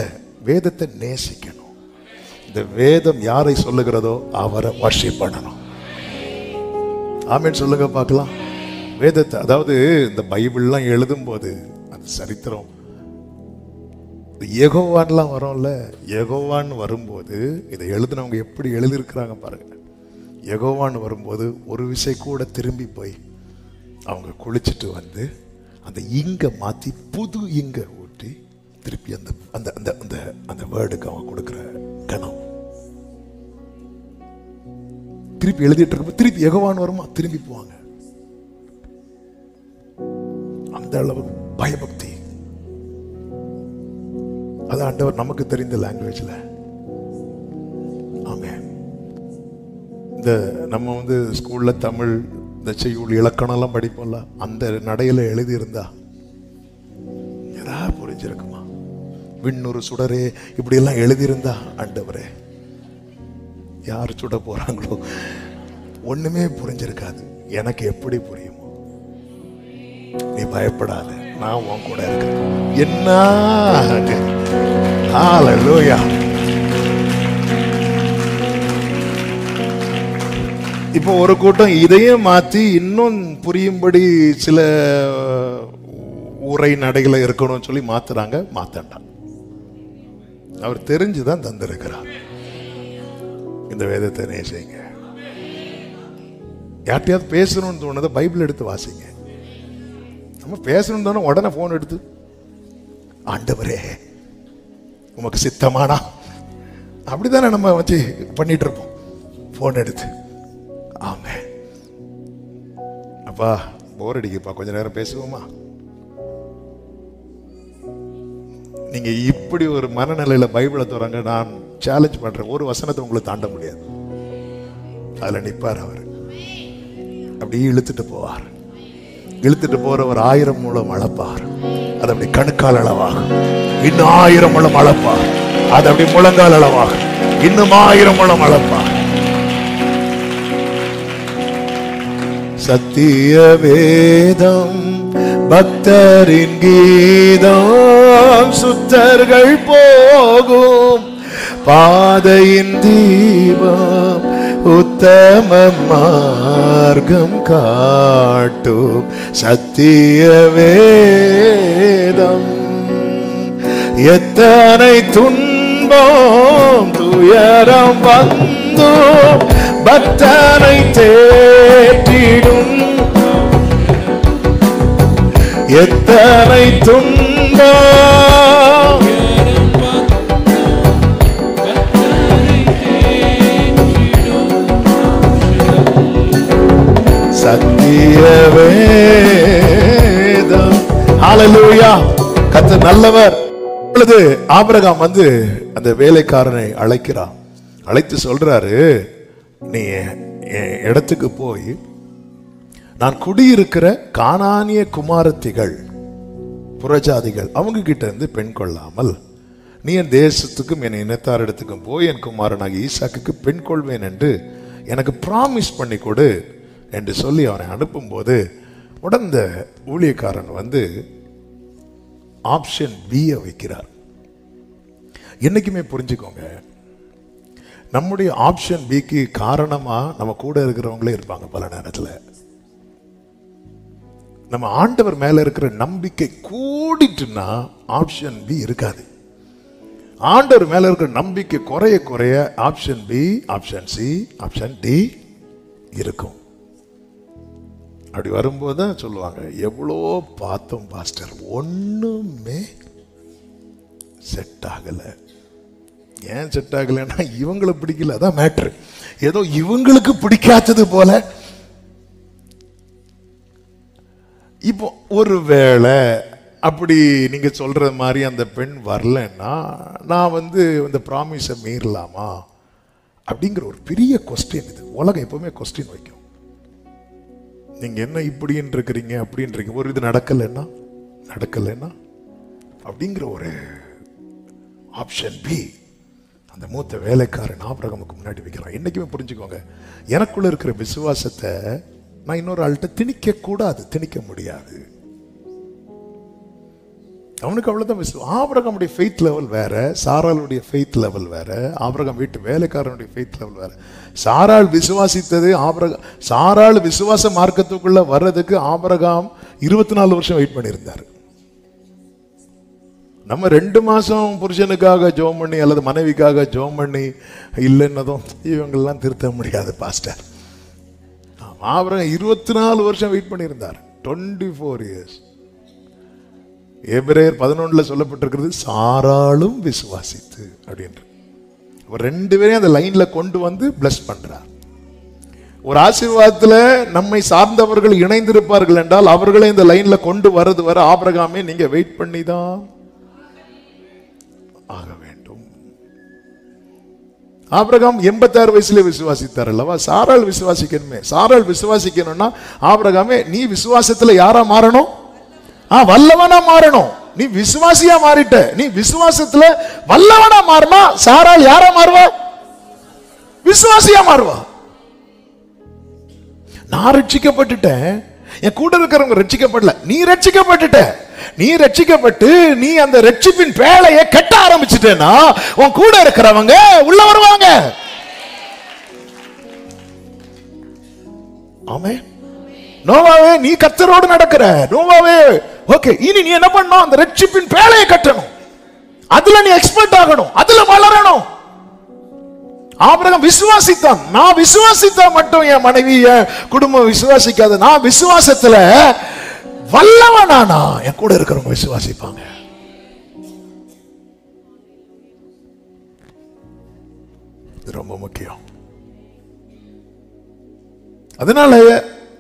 வேதத்தை நேசிக்கணும். இந்த வேதம் யாரை சொல்லுகிறதோ அவரை வர்ஷிப் பண்ணணும். ஆமென் சொல்லுங்க பார்க்கலாம். வேதத்தை, அதாவது இந்த பைபிள்லாம் எழுதும் போது அந்த சரித்திரம் யெகோவான்லாம் வரும்ல, யெகோவான்னு வரும்போது இதை எழுதுனவங்க எப்படி எழுதியிருக்கிறாங்க பாருங்க. யெகோவான்னு வரும்போது ஒரு விசை கூட திரும்பி போய் அவங்க குளிச்சுட்டு அந்த இங்க மாத்தி புது இங்க ஊற்றி திருப்பி அந்த அந்த அந்த அந்த அந்த வேர்டுக்கு அவன் கொடுக்கிற கணம் திருப்பி எழுதிட்டு இருக்க, திருப்பி யெகோவான்னு வருமா, திரும்பி போவாங்க. அந்த அளவு பயபக்தி. அது ஆண்டவர் நமக்கு தெரிந்த லாங்குவேஜ்ல. ஆமென். இந்த நம்ம ஸ்கூல்ல தமிழ் இந்த செய்யுள் இலக்கணம் எல்லாம் படிப்போம்ல, அந்த நடையில எழுதி இருந்தா ஏதாவது புரிஞ்சிருக்குமா? விண்ணொரு சுடரே இப்படி எல்லாம் எழுதி இருந்தா, ஆண்டவரே யார் சுட போறாங்களோ ஒண்ணுமே புரிஞ்சிருக்காது. எனக்கு எப்படி புரியுமோ? நீ பயப்படாத, நான் உன் கூட இருக்கேன். என்ன ஹல்லேலூயா. இப்போ ஒரு கூட்டம் இதையும் மாத்தி இன்னும் புரியும்படி சில உரை நடைகளை இருக்கணும்னு சொல்லி மாத்துறாங்க. மாத்தாண்டாம். அவர் தெரிஞ்சுதான் தந்திருக்கிறார். இந்த வேதத்தை நேசிங்க. யார்ட்டையாவது பேசணும்னு தோணுதை பைபிள் எடுத்து வாசிங்க. நம்ம பேசணும்னு தோணும் உடனே போன் எடுத்து, ஆண்டவரே உமக்கு சித்தமானா, அப்படித்தானே நம்ம வச்சு பண்ணிட்டு இருப்போம் போன் எடுத்து. ஆமே அப்பா போர் அடிக்குப்பா, கொஞ்ச நேரம் பேசுவோமா? நீங்க இப்படி ஒரு மனநிலையில பைபிளை தோறாங்க. நான் சேலஞ்ச் பண்றேன், ஒரு வசனத்தை உங்களை தாண்ட முடியாது. அதுல நிப்பார் அவர். அப்படியே இழுத்துட்டு போவார். இழுத்துட்டு போறவர் 1000 மூலம் அளப்பார். அது அப்படி கணுக்கால் அளவாகும். இன்னும் 1000 மூலம் அளப்பார். அது அப்படி முழங்கால் அளவாகும். இன்னும் 1000 மூலம் அளப்பார். சத்திய வேதம் பக்தரின் கீதம், சுத்தர்கள் போகும் பாதையின் தீபம், உத்தம மார்க்கம் காட்டும் சத்திய வேதம். எத்தனை துன்பம் துயரம் வந்தோம் பக்தனை தேற்றிடும். எத்தனை துன்பம் சத்திய வேதம். ஹalleluya. கர்த்தர் நல்லவர். இப்பொழுது ஆபிரகாம் வந்து அந்த வேலைக்காரனை அழைக்கிறான். அழைத்து சொல்றாரு, நீ என் இடத்துக்கு போய் நான் குடியிருக்கிற கானானிய குமாரத்திகள் புறஜாதிகள் அவங்க கிட்ட இருந்து பெண் கொள்ளாமல் நீ என் தேசத்துக்கும் என் இனத்தார் இடத்துக்கும் போய் என் குமாரனாகி ஈசாக்குக்கு பெண் கொள்வேன் என்று எனக்கு ப்ராமிஸ் பண்ணி கொடு என்று சொல்லி அவனை அனுப்பும்போது உடந்த ஊழியக்காரன் வந்து ஆப்ஷன் பியை வைக்கிறார். என்னைக்குமே புரிஞ்சுக்கோங்க, நம்முடைய ஆப்ஷன் பிக்கு காரணமா நம்ம கூட இருக்கிறவங்களே இருப்பாங்க. பல நேரத்தில் நம்ம ஆண்டவர் மேல இருக்கிற நம்பிக்கை கூடிட்டுனா ஆப்ஷன் பி இருக்காது. ஆண்டவர் மேல இருக்கிற நம்பிக்கை குறைய குறைய option B, option C, option D இருக்கும். அப்படி வரும்போது தான் சொல்லுவாங்க, எவ்வளோ பார்த்தோம் பாஸ்டர், ஒண்ணுமே செட் ஆகல. ஏன் செட் ஆகலைன்னா இவங்களை பிடிக்கல, அதான் மேட்ரு. ஏதோ இவங்களுக்கு பிடிக்காதது போல. இப்போ ஒருவேளை அப்படி நீங்க சொல்ற மாதிரி அந்த பெண் வரலன்னா நான் வந்து இந்த ப்ராமிஸை மீறலாமா அப்படிங்கிற ஒரு பெரிய கொஸ்டின். இது உலகம் எப்பவுமே கொஸ்டின் வைக்கும். நீங்க என்ன இப்படின்னு இருக்கிறீங்க அப்படின்னு இருக்கீங்க, ஒரு இது நடக்கலைன்னா அப்படிங்கிற ஒரு ஆப்ஷன் பி அந்த மூத்த வேலைக்காரன் ஆபிரகாமுக்கு முன்னாடி வைக்கிறான். என்னைக்குமே புரிஞ்சுக்கோங்க, எனக்குள்ள இருக்கிற விசுவாசத்தை நான் இன்னொரு ஆள்கிட்ட திணிக்க கூடாது, திணிக்க முடியாது. அவனுக்கு அவ்வளவுதான் விசுவாசம். ஆபிரகாமுடைய ஃபெய்த் லெவல் வேற, சாராளுடைய ஃபெய்த் லெவல் வேற, ஆபிரகாம் வீட்டு வேலைக்காரனுடைய ஃபெய்த் லெவல் வேற. சாராள் விசுவாசித்தது சாராள் விசுவாச மார்க்கத்துக்குள்ள வர்றதுக்கு ஆபிரகாம் 24 வருஷம் வெயிட் பண்ணியிருந்தார். நம்ம 2 மாசம் புருஷனுக்காக ஜோம் பண்ணி அல்லது மனைவிக்காக ஜோம் பண்ணி இல்லைன்னதும் இவங்கெல்லாம் திருத்த முடியாது பாஸ்டர். ஆபிரகாம் 24 வருஷம் வெயிட் பண்ணியிருந்தார். 24 இயர்ஸ். எபிரேயர் 11 சொல்லப்பட்டிருக்கிறது, சாராளும் விசுவாசித்து அப்படின்ற. அவர் 2 பேரையும் அந்த லைன்ல கொண்டு வந்து பிளஸ் பண்றார். ஒரு ஆசீர்வாதத்துல நம்மை சார்ந்தவர்கள் இணைந்திருப்பார்கள் என்றால் அவர்களை இந்த லைன்ல கொண்டு வரது வர ஆபிரகாமே நீங்க வெயிட் பண்ணி தான் ஆக வேண்டும். ஆபிரகாம் 86 வயசுல விசுவாசித்தார் அல்லவா? சாராள் விசுவாசிக்கணுமே. சாராள் விசுவாசிக்கணும்னா ஆபிரகாமே நீ விசுவாசத்துல யாரா மாறணும்? வல்லவனா மாறணும். நீ விசுவாசியா மாறிட்ட. நீ விசுவாசத்துல வல்லவனா மாறினா சாராள் யாரா மாறுவா? விசுவாசியா மாறுவா. நான் ரட்சிக்கப்பட்டுட்டேன், என் கூட இருக்கிறவங்க ரட்சிக்கப்படல. நீ ரட்சிக்கப்பட்டுட்ட. நீ ரட்சிக்கப்பட்டு நீ அந்த ரட்சிப்பின் பேழையை கட்ட ஆரம்பிச்சுட்டேன்னா உன் கூட இருக்கிறவங்க உள்ள வருவாங்க. ஆமென். நோவாவே நீ கர்த்தரோடு நடக்கிற. நோவாவே ஓகே, இனி நீ என்ன பண்ணணும்? அந்த ரட்சிப்பின் பேழையை கட்டணும். அதுல நீ எக்ஸ்பர்ட் ஆகணும், அதுல வளரணும். ஆபிரகாம் விசுவாசித்தான். நான் விசுவாசித்தா மட்டும் என் மனைவி என் குடும்பம் விசுவாசிக்காது. நான் விசுவாசத்துல வல்லவனானா என் கூட இருக்கிறவங்க விசுவாசிப்பாங்க. இது ரொம்ப முக்கியம். அதனால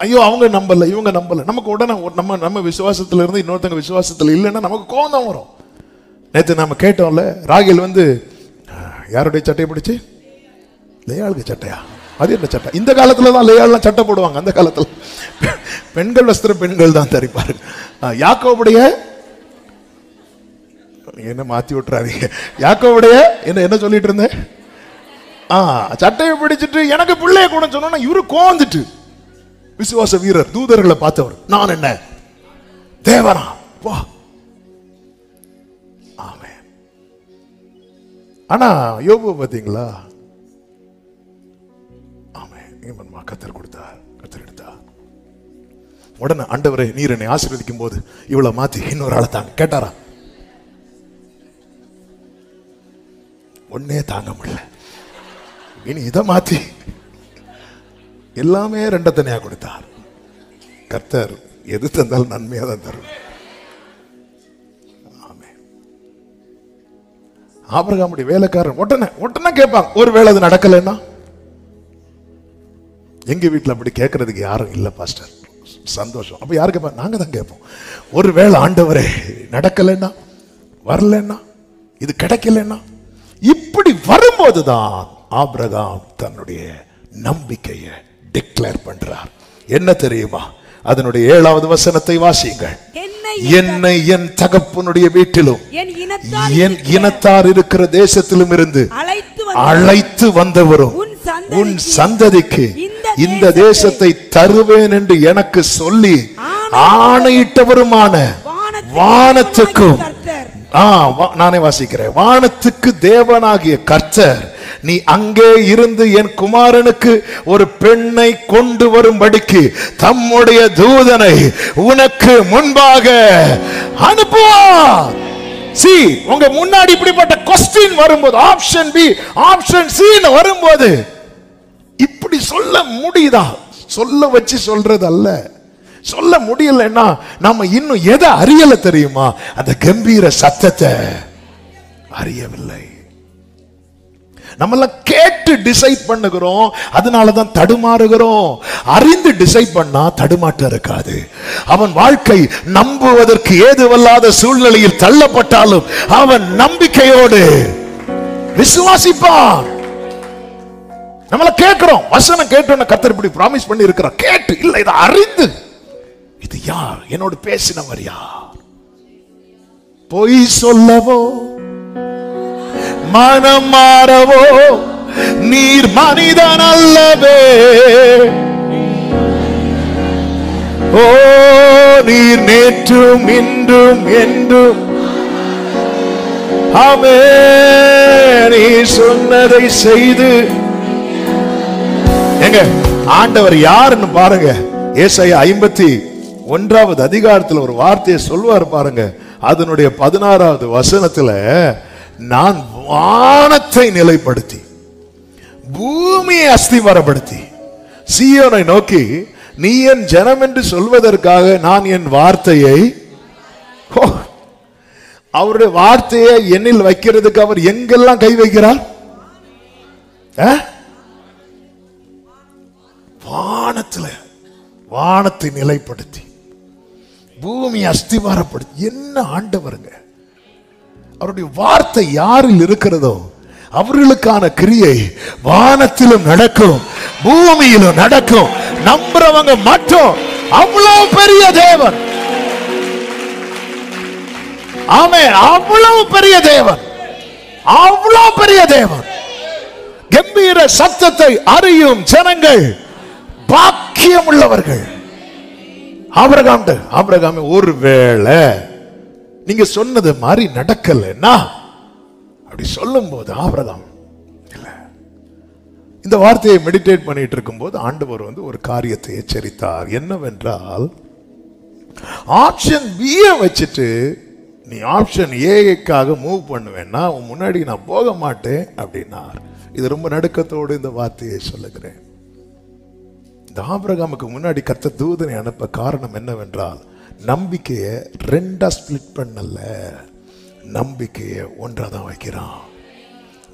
ஐயோ அவங்க நம்பல, இவங்க நம்பல, நமக்கு உடனே நம்ம விசுவாசத்துல இருந்து இன்னொருத்தங்க விசுவாசத்துல இல்லைன்னா நமக்கு கோபம் தான் வரும். நேற்று நம்ம கேட்டோம்ல, ராகில் வந்து யாருடைய சட்டையை பிடிச்சு? லேயாளுக்கு சட்டையா? அது என்ன சட்டை? இந்த காலத்துல தான் லேயாள்லாம் சட்டை போடுவாங்க. அந்த காலத்துல பெண்கள் வஸ்திரம் பெண்கள் தான் தரிப்பாரு. யாக்கோபுடைய என்ன மாத்தி விட்டுறாதீங்க. யாக்கோபுடைய என்ன சொல்லிட்டு இருந்தேன்? சட்டையை பிடிச்சிட்டு எனக்கு பிள்ளைய கூட சொன்னா இவரு கோந்துட்டு, விசுவாச வீரர், தூதர்களை பார்த்தவர், நான் என்ன தேவனா? வா. ஆமென். ஆனா யோபு பாத்தீங்களா? ஆமென். கர்த்தர் கொடுத்தார், கர்த்தர் எடுத்தார். உடனே ஆண்டவரே நீர் என்னை ஆசீர்வதிக்கும் போது இவ்வளவு மாத்தி இன்னொரு ஆளை தாங்க கேட்டாரா? ஒன்னே தாங்க முடியல, இனி இதை மாத்தி எல்லாமே ரெண்டத்தனையா கொடுத்தார். கர்த்தர் எது தந்தாலும் நன்மையா தான் தரும். ஆபிரகாமுடைய வேலைக்காரன் உடனே கேட்பாங்க, ஒருவேளை அது நடக்கலைன்னா எங்க வீட்டில் அப்படி கேட்கறதுக்கு யாரும் இல்லை பாஸ்டர். சந்தோஷம். அப்ப யாரு கேட்பா? நாங்க தான் கேட்போம். ஒருவேளை ஆண்டவரே நடக்கலைன்னா, வரலன்னா, இது கிடைக்கலன்னா, இப்படி வரும்போதுதான் ஆபிரகாம் தன்னுடைய நம்பிக்கையை டிக்ளேர் பண்றார். என்ன தெரியுமா? அதனுடைய 7வது வசனத்தை வாசியுங்கள். என்னை என் தகப்பனுடைய வீட்டிலும் என் இனத்தார் இருக்கிற தேசத்திலும் இருந்து அழைத்து வந்தவரும் உன் சந்ததிக்கு இந்த தேசத்தை தருவேன் என்று எனக்கு சொல்லி ஆணையிட்டவருமான வானத்துக்கும், நானே வாசிக்கிறேன், வானத்துக்கு தேவனாகிய கர்த்தர் நீ அங்கே இருந்து என் குமாரனுக்கு ஒரு பெண்ணை கொண்டு வரும்படிக்கு தம்முடைய தூதனை உனக்கு முன்பாக அனுப்புவார். சி, உங்க முன்னாடி இப்படிப்பட்ட கொஸ்டின் வரும்போது, ஆப்ஷன் பி ஆப்ஷன் சி வரும்போது இப்படி சொல்ல முடியுதா? சொல்ல வச்சு சொல்றது அல்ல. சொல்ல முடியலன்னா நாம இன்னும் எதை அறியல தெரியுமா? அந்த கம்பீர சத்தத்தை அறியவில்லை. நம்மெல்லாம் கேட்டு டிசைட் பண்ணுகிறோம், அதனாலதான் தடுமாறுகிறோம். அறிந்து டிசைட் பண்ணா தடுமாற்றம் இருக்காது. அவன் வாழ்க்கை நம்புவதற்கு ஏதுவல்லாத சூழ்நிலையில் தள்ளப்பட்டாலும் அவன் நம்பிக்கையோடு விசுவாசிப்பான். நம்மள கேட்கிறோம், வசனம் கேட்டோன்னு கர்த்தர் இப்படி பிராமிஸ் பண்ணி இருக்கிறார். கேட்டு இல்ல, இதை அறிந்து, இது யார், என்னோடு பேசினவர் யார், பொய் சொல்லவோ மனம் மாறவோ நீர் மனிதன் அல்லவே, ஓ நீர் நேற்றும் இன்றும் என்றும் ஆமென், நீ சொன்னதை செய்து. எங்க ஆண்டவர் யாருன்னு பாருங்க. ஏசாயா 51வது அதிகாரத்தில் ஒரு வார்த்தையை சொல்வார் பாருங்க. அதனுடைய 16வது வசனத்துல, நான் வானத்தை நிலைப்படுத்தி பூமியை அஸ்திவாரப்படுத்தி சீயோனை நோக்கி நீ என் ஜனம் என்று சொல்வதற்காக நான் என் வார்த்தையை, அவருடைய வார்த்தையை என்னில் வைக்கிறதுக்கு அவர் எங்கெல்லாம் கை வைக்கிறார்? வானத்துல, வானத்தை நிலைப்படுத்தி பூமியை அஸ்திவாரப்படுத்தி. என்ன ஆண்டவருங்க! அவருடைய வார்த்தை யாரில் இருக்கிறதோ அவர்களுக்கான கிரியை வானத்திலும் நடக்கும், பூமியிலும் நடக்கும். நம்புறவங்க மட்டும். அவ்வளவு பெரிய தேவன். ஆமென். அவ்வளவு பெரிய தேவன், அவ்வளவு பெரிய தேவன். கம்பீர சத்தத்தை அறியும் ஜனங்கள் பாக்கியம் உள்ளவர்கள். ஆபிரகாம் ஒருவேளை நீங்க சொன்னது மாதிரி நடக்கலன்னா, அப்படி சொல்லும் போது ஆபிரகாம் இல்ல, இந்த வார்த்தையை மெடிடேட் பண்ணிட்டு இருக்கும் போது ஆண்டவர் ஒரு காரியத்தை எச்சரித்தார். என்னவென்றால், ஆப்ஷன் B வச்சுட்டு நீ ஆப்ஷன் ஏக்காக மூவ் பண்ணுவேன்னா உன் முன்னாடி நான் போக மாட்டேன் அப்படின்னார். இது ரொம்ப நடுக்கத்தோடு இந்த வார்த்தையை சொல்லுகிறேன். இந்த ஆபிரகாமுக்கு முன்னாடி கர்த்தர் தூதனை அனுப்ப காரணம் என்னவென்றால், நம்பிக்கையை 2 ஸ்பிளிட் பண்ணல, நம்பிக்கையை ஒன்றா தான் வைக்கிறான்.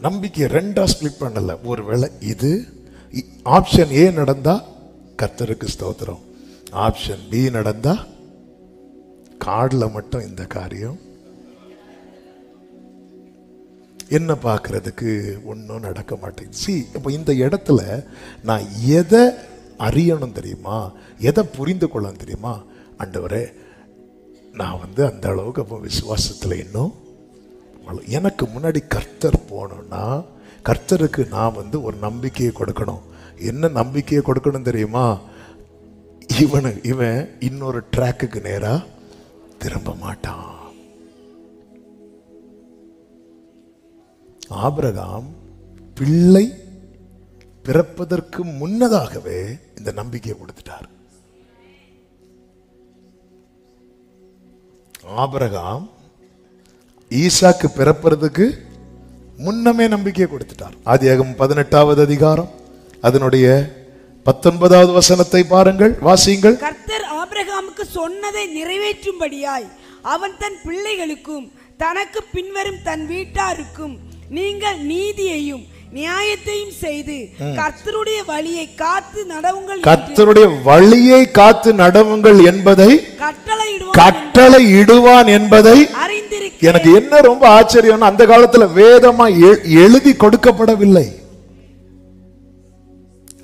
நம்பிக்கையை 2 ஸ்பிளிட் பண்ணல. ஒருவேளை இது ஆப்ஷன் ஏ நடந்தா கர்த்தருக்கு ஸ்தோத்திரம், ஆப்ஷன் பி நடந்தா கார்டுல மட்டும் இந்த காரியம் என்ன பார்க்கறதுக்கு ஒன்றும் நடக்க மாட்டேங்குது. இப்போ இந்த இடத்துல நான் எதை அறியணும் தெரியுமா? எதை புரிந்து கொள்ளணும் தெரியுமா? ஆண்டவரே, நான் அந்த அளவுக்கு அப்போ விசுவாசத்தில் இன்னும் எனக்கு முன்னாடி கர்த்தர் போகணும்னா கர்த்தருக்கு நான் ஒரு நம்பிக்கையை கொடுக்கணும். என்ன நம்பிக்கையை கொடுக்கணும் தெரியுமா? இவன் இன்னொரு ட்ராக்குக்கு நேரா திரும்ப மாட்டான். ஆபிரகாம் பிள்ளை பிறப்பதற்கு முன்னதாகவே இந்த நம்பிக்கையை கொடுத்துட்டார். ஆபிரகாம் ஈசாக்கு பிறப்பதற்கு முன்னமே நம்பிக்கையை கொடுத்துட்டார். ஆதியாகமம் 18வது அதிகாரம் அதனுடைய 19வது வசனத்தை பாருங்கள், வாசியுங்கள். கர்த்தர் ஆபிரகாமுக்கு சொன்னதை நிறைவேற்றும்படியாய் அவன் தன் பிள்ளைகளுக்கும் தனக்கு பின்வரும் தன் வீட்டாருக்கும் நீங்கள் நீதியையும் நியாயத்தையும் செய்து கர்த்தருடைய வழியை காத்து நடவுங்கள், கர்த்தருடைய வழியை காத்து நடவுங்கள் என்பதை கட்டளையிடுவான் என்பதை அறிந்திருக்கிறேன். எனக்கு என்ன ரொம்ப ஆச்சரியம்னா, அந்த காலத்துல வேதமா எழுதி கொடுக்கப்படவில்லை.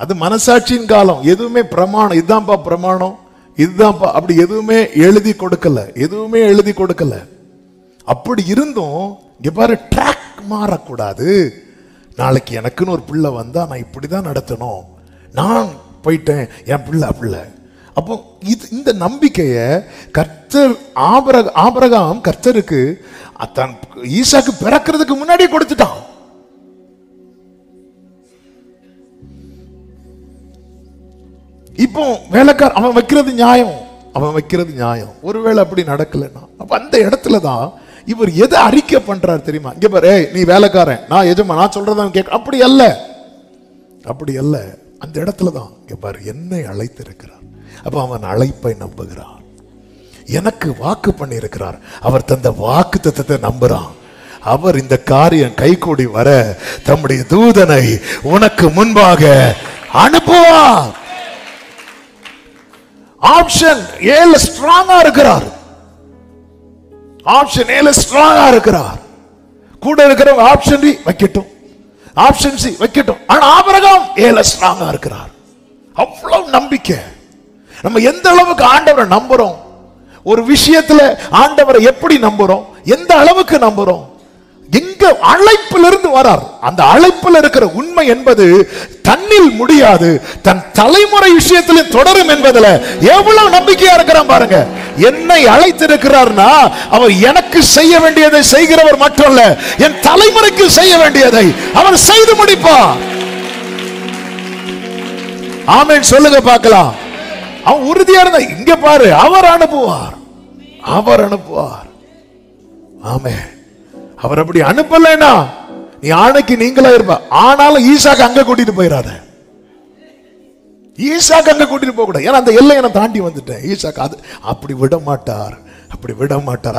அது மனசாட்சியின் காலம். எதுவுமே பிரமாணம், இதுதான்ப்பா பிரமாணம், இதுதான்ப்பா, அப்படி எதுவுமே எழுதி கொடுக்கல, எதுவுமே எழுதி கொடுக்கல. அப்படி இருந்தும் இங்க பாரு, ட்ராக் மாறக்கூடாது. நாளைக்கு எனக்குன்னு ஒரு பிள்ளை வந்தா நான் இப்படிதான் நடத்தணும், நான் போயிட்டேன் என் பிள்ளை பிள்ளை. அப்போ இந்த நம்பிக்கைய கர்த்தர் ஆபிரகாம் கர்த்தருக்கு தன் ஈசாக்கு பிறக்கிறதுக்கு முன்னாடி கொடுத்துட்டான். இப்போ வேலைக்கார அவன் வைக்கிறது நியாயம், ஒருவேளை அப்படி நடக்கலன்னா அப்ப அந்த இடத்துலதான் இவர் எதை அறிக்கை பண்றாரு தெரியுமா? இங்க பாரு, நீ வேலைக்காரன், நான் எஜமா, நான் சொல்றதான் கேட்க. அப்படி அல்ல. அந்த இடத்துலதான் இங்க பாரு, என்னை அழைத்து இருக்கிறார். அப்ப அவன் அழைப்பை நம்புகிறான். எனக்கு வாக்கு பண்ணி இருக்கிறார், அவர் தந்த வாக்கு தத்தத்தை நம்புறான். அவர் இந்த காரியம் கைகூடி வர தம்முடைய தூதனை உனக்கு முன்பாக அனுப்புவார். ஆப்ஷன் ஏல ஸ்ட்ராங்கா இருக்கிறார். கூட இருக்கிறவங்க ஆப்ஷன் டி வைக்கட்டும், ஆப்ஷன் சி வைக்கட்டும். ஆனா ஆபிரகாம் ஏல ஸ்ட்ராங்கா இருக்கிறார். அவ்வளவு நம்பிக்கை. நம்ம எந்த அளவுக்கு ஆண்டவரை நம்புறோம், ஒரு விஷயத்துல ஆண்டவரை எப்படி நம்புறோம், எந்த அளவுக்கு நம்புறோம், எங்க அழைப்பிலிருந்து வரார். அந்த அழைப்பில் இருக்கிற உண்மை என்பது தன்னில் முடியாது, தன் தலைமுறை விஷயத்தில் தொடரும் என்பதுல எவ்வளவு நம்பிக்கையா இருக்கிறான் பாருங்க. என்னை அழைத்திருக்கிறார்னா அவர் எனக்கு செய்ய வேண்டியதை செய்கிறவர் மட்டுமல்ல, என் தலைமுறைக்கு செய்ய வேண்டியதை அவர் செய்து முடிப்பார். ஆமென் சொல்லுங்க பார்க்கலாம். அவன் உறுதியா இருந்தா இங்க பாரு, அவர் அனுப்புவார். ஆமென். அவர் அப்படி அனுப்பலைன்னா நீ ஆணைக்கு நீங்களா இருப்ப. ஆனாலும் ஈசாக்கு அங்க கூட்டிட்டு போயிடாத. ஈசாக்கு அங்க கூட்டிட்டு போக கூடாது. ஏன்னா அந்த எல்லையை நான் தாண்டி வந்துட்டேன். ஈசாக்கு அது அப்படி விட மாட்டார்.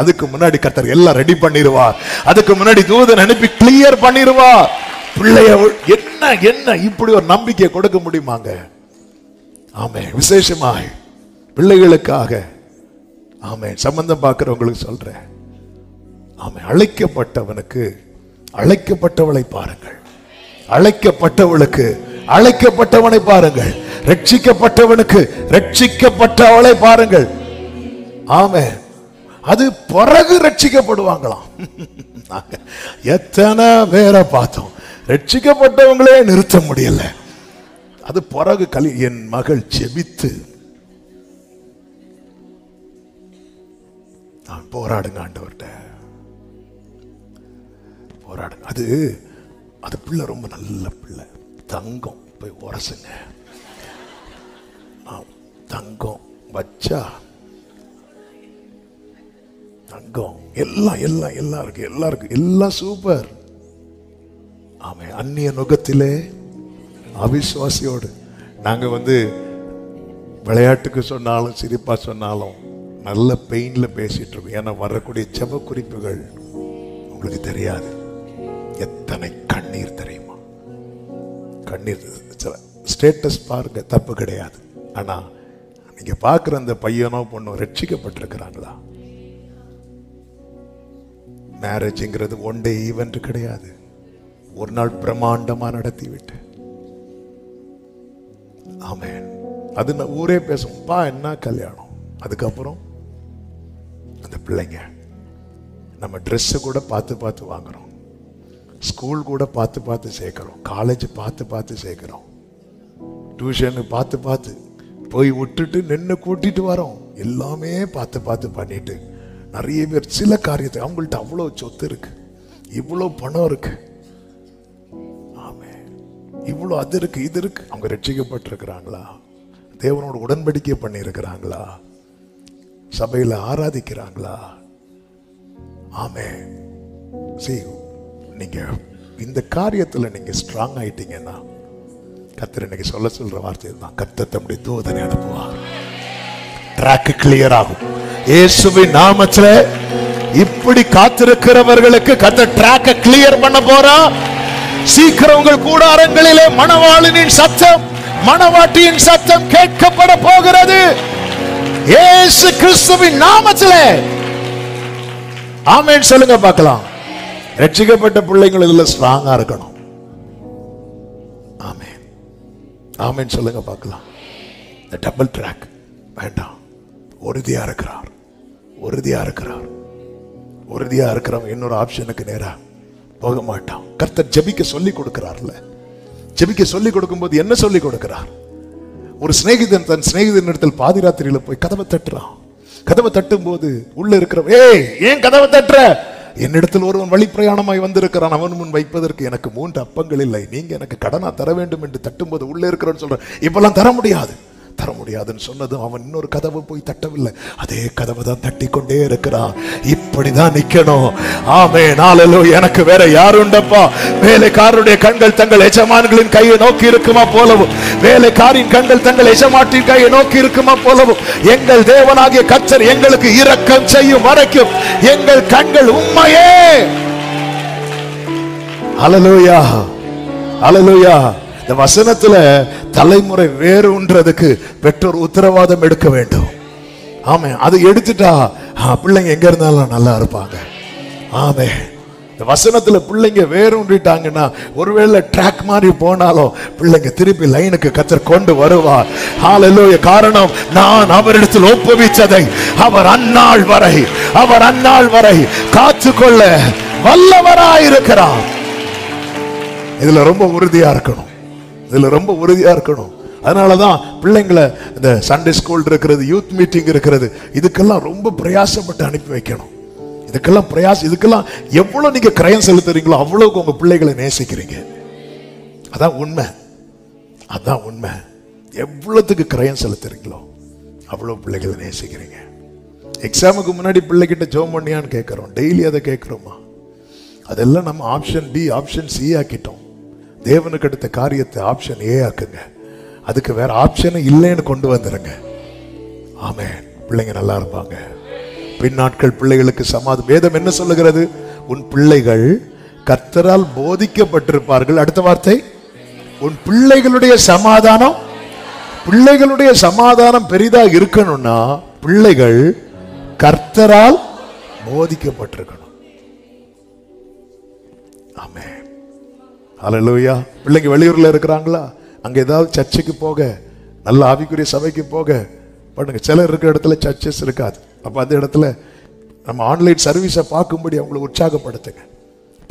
அதுக்கு முன்னாடி கர்த்தர் எல்லாம் ரெடி பண்ணிடுவார். அதுக்கு முன்னாடி தூதன் அனுப்பி கிளியர் பண்ணிடுவார். பிள்ளைய என்ன இப்படி ஒரு நம்பிக்கை கொடுக்க முடியுமாங்க? ஆமே. விசேஷமாய் பிள்ளைகளுக்காக ஆமே சம்பந்தம் பார்க்கிறவங்களுக்கு சொல்றேன். ஆமே. அழைக்கப்பட்டவளை பாருங்கள், அழைக்கப்பட்டவனை பாருங்கள், ரட்சிக்கப்பட்டவனுக்கு ரட்சிக்கப்பட்டவளை பாருங்கள். ஆமே. அது பிறகு ரட்சிக்கப்படுவாங்களாம். எத்தனை பேரை பார்த்தோம், ரட்சிக்கப்பட்டவங்களே நிறுத்த முடியல. அது பிறகு என் மகள் ஜெபித்து போராடுங்க, ஆண்டவர்கிட்ட போராடுங்க. அது பிள்ளை ரொம்ப நல்ல பிள்ளை, தங்கம். போய் உரசுங்க, தங்கம் வச்சா தங்கம் எல்லாம் இருக்கு, எல்லாம் சூப்பர். ஆமே. அந்நிய நுகத்திலே அவிசுவாசியோடு நாங்க விளையாட்டுக்கு சொன்னாலும் சிரிப்பா சொன்னாலும் நல்ல பெயின்ல பேசிட்டு இருக்கோம். ஏன்னா வரக்கூடிய ஜெப குறிப்புகள் உங்களுக்கு தெரியாது. எத்தனை கண்ணீர் தெரியுமா? கண்ணீர். ஸ்டேட்டஸ் பாருங்க, தப்பு கிடையாது. ஆனா நீங்க பாக்குற அந்த பையனோ பொண்ணோ ரட்சிக்கப்பட்டிருக்கிறாங்களா? மேரேஜ்ங்கிறது ஒன் டே ஈவென்ட் கிடையாது. ஒரு நாள் பிரம்மாண்டமா நடத்தி விட்டு. ஆமென். அது ஊரே பேசும், பா என்ன கல்யாணம். அதுக்கப்புறம் அந்த பிள்ளைங்க நம்ம ட்ரெஸ் கூட பார்த்து வாங்குறோம், ஸ்கூல் கூட பார்த்து சேர்க்கிறோம், காலேஜ் பார்த்து சேர்க்கிறோம், டியூஷன் பார்த்து போய் விட்டுட்டு நின்று கூட்டிட்டு வரோம். எல்லாமே பார்த்து பண்ணிட்டு நிறைய பேர் சில காரியத்தை அவங்கள்ட்ட அவ்வளோ சொத்து இருக்கு, இவ்வளோ பணம் இருக்கு, ஆமே, இவ்வளோ அது இருக்கு இது இருக்கு. அவங்க ரட்சிக்கப்பட்டிருக்கிறாங்களா? தேவனோட உடன்படிக்கை பண்ணி இருக்கிறாங்களா? சபையில் ஆராதிக்கிறாங்களா? ஆமே. நீங்க இந்த காரியத்தில் நீங்க ஸ்ட்ராங் ஆயிட்டீங்கன்னா கர்த்தர் இன்னைக்கு சொல்ற வார்த்தை தான், கர்த்தர் தம்முடைய தூதனை அனுப்புவார். ட்ராக் கிளியர் ஆகும். இயேசுவின் நாமத்தில் இப்படி காத்திருக்கிறவர்களுக்கு கர்த்தர் ட்ராக் கிளியர் பண்ண போறார். சீக்கிரம் உங்கள் கூடாரங்களிலே மணவாளனின் சத்தம், மணவாட்டியின் சத்தம் கேட்கப்பட போகிறது இயேசு கிறிஸ்துவின் நாமத்திலே. ஆமென் சொல்லுங்க பார்க்கலாம். ரட்சிக்கப்பட்ட பிள்ளைகள் இதுல ஸ்ட்ராங்கா இருக்கணும். ஆமென் ஆமென் சொல்லுங்க பார்க்கலாம். இந்த டபுள் ட்ராக் வேண்டாம். உறுதியா இருக்கிறார், உறுதியா இருக்கிறார், உறுதியா இருக்கிறவன் இன்னொரு ஆப்ஷனுக்கு நேரா போக மாட்டான். கர்த்தர் ஜெபிக்க சொல்லி கொடுக்கிறார்ல, ஜெபிக்க சொல்லி கொடுக்கும்போது என்ன சொல்லி கொடுக்கிறார்? ஒரு சிநேகிதன் தன் சிநேகிதன் இடத்தில் பாதிராத்திரியில போய் கதவை தட்டுறான். கதவை தட்டும் போது உள்ள இருக்கிறவன், ஏய் ஏன் கதவை தட்டுற? என்னிடத்தில் ஒருவன் வழி பிரயாணமாய் வந்திருக்கிறான், அவன் முன் வைப்பதற்கு எனக்கு 3 அப்பங்கள் இல்லை, நீங்க எனக்கு கடனா தர வேண்டும் என்று தட்டும் போது உள்ள இருக்கிறவன் சொல்றான், இப்பெல்லாம் தர முடியாது, தர முடியாதுன்னு சொன்னதும் அவன் இன்னொரு கதவை போய் தட்டவில்லை, அதே கதவை தான் தட்டி கொண்டே இருக்கிறான். இப்படிதான் நிக்கணும். ஆமென் ஹல்லேலூயா. எனக்கு வேற யாரு உண்டப்பா? வேலைக்காரருடைய கண்கள் தங்கள் எஜமான்களின் கையை நோக்கி இருக்குமா போலவும், வேலைக்காரின் கண்கள் தங்கள் எஜமாட்டின் கையை நோக்கி இருக்குமா போலவும், எங்கள் தேவனாகிய கர்த்தர் எங்களுக்கு இரக்கம் செய்யும் வரைக்கும் எங்கள் கண்கள் உம்மையே. ஹல்லேலூயா ஹல்லேலூயா. இந்த வசனத்துல தலைமுறை வேறுன்றதுக்கு பெற்றோர் உத்தரவாதம் எடுக்க வேண்டும். ஆமே, அது எடுத்துட்டா பிள்ளைங்க எங்க இருந்தாலும் நல்லா இருப்பாங்க. ஆமே, இந்த வசனத்துல பிள்ளைங்க வேறுன்றிட்டாங்கன்னா ஒருவேளை ட்ராக் மாதிரி போனாலும் பிள்ளைங்க திருப்பி லைனுக்கு கர்த்தர் கொண்டு வருவார். ஹல்லேலூயா. காரணம், நான் அவரிடத்தில் ஒப்புவித்ததை அவர் அந்நாள் வரை காத்துக்கொள்ள வல்லவராயிருக்கிறார். இதுல ரொம்ப உறுதியா இருக்கணும், இதுல ரொம்ப உறுதியா இருக்கணும். அதனாலதான் பிள்ளைங்களை இந்த சண்டே ஸ்கூல் இருக்கிறது, யூத் மீட்டிங் இருக்கிறது, இதுக்கெல்லாம் ரொம்ப பிரயாசப்பட்டு அனுப்பி வைக்கணும். இதுக்கெல்லாம் எவ்வளவு நீங்க கிரயம் செலுத்துறீங்களோ அவ்வளவுக்கு உங்க பிள்ளைகளை நேசிக்கிறீங்க. அதான் உண்மை, அதான் உண்மை. எவ்வளவுக்கு கிரயம் செலுத்துறீங்களோ அவ்வளவு பிள்ளைகளை நேசிக்கிறீங்க. எக்ஸாமுக்கு முன்னாடி பிள்ளைகிட்ட ஜெபம் பண்ணியான்னு கேட்கிறோம், டெய்லி அதை கேட்கிறோமா? அதெல்லாம் நம்ம ஆப்ஷன் பி ஆப்ஷன் சி ஆக்கிட்டோம். தேவனுக்கு அடுத்த காரியத்தை ஆப்ஷன் ஏ ஆக்குங்க. அதுக்கு வேற ஆப்ஷன் இல்லைன்னு கொண்டு வந்துருங்க. ஆமென். பிள்ளைங்க நல்லா இருப்பாங்க. பின்னாட்கள் பிள்ளைகளுக்கு சமாதானம். வேதம் என்ன சொல்லுகிறது? உன் பிள்ளைகள் கர்த்தரால் போதிக்கப்பட்டிருப்பார்கள். அடுத்த வார்த்தை, உன் பிள்ளைகளுடைய சமாதானம் பெரிதா இருக்கணும்னா பிள்ளைகள் கர்த்தரால் போதிக்கப்பட்டிருக்கணும். ஆமென் ஹல்லேலூயா. பிள்ளைங்க வெளியூர்ல இருக்கிறாங்களா? அங்க ஏதாவது சர்ச்சுக்கு போக, நல்ல ஆவிக்குரிய சபைக்கு போக பண்ணுங்க. சிலர் இருக்கிற இடத்துல சர்ச்சஸ் இருக்காது. அப்ப அந்த இடத்துல நம்ம ஆன்லைன் சர்வீஸை பார்க்கும்படி அவங்களை உற்சாகப்படுத்துங்க.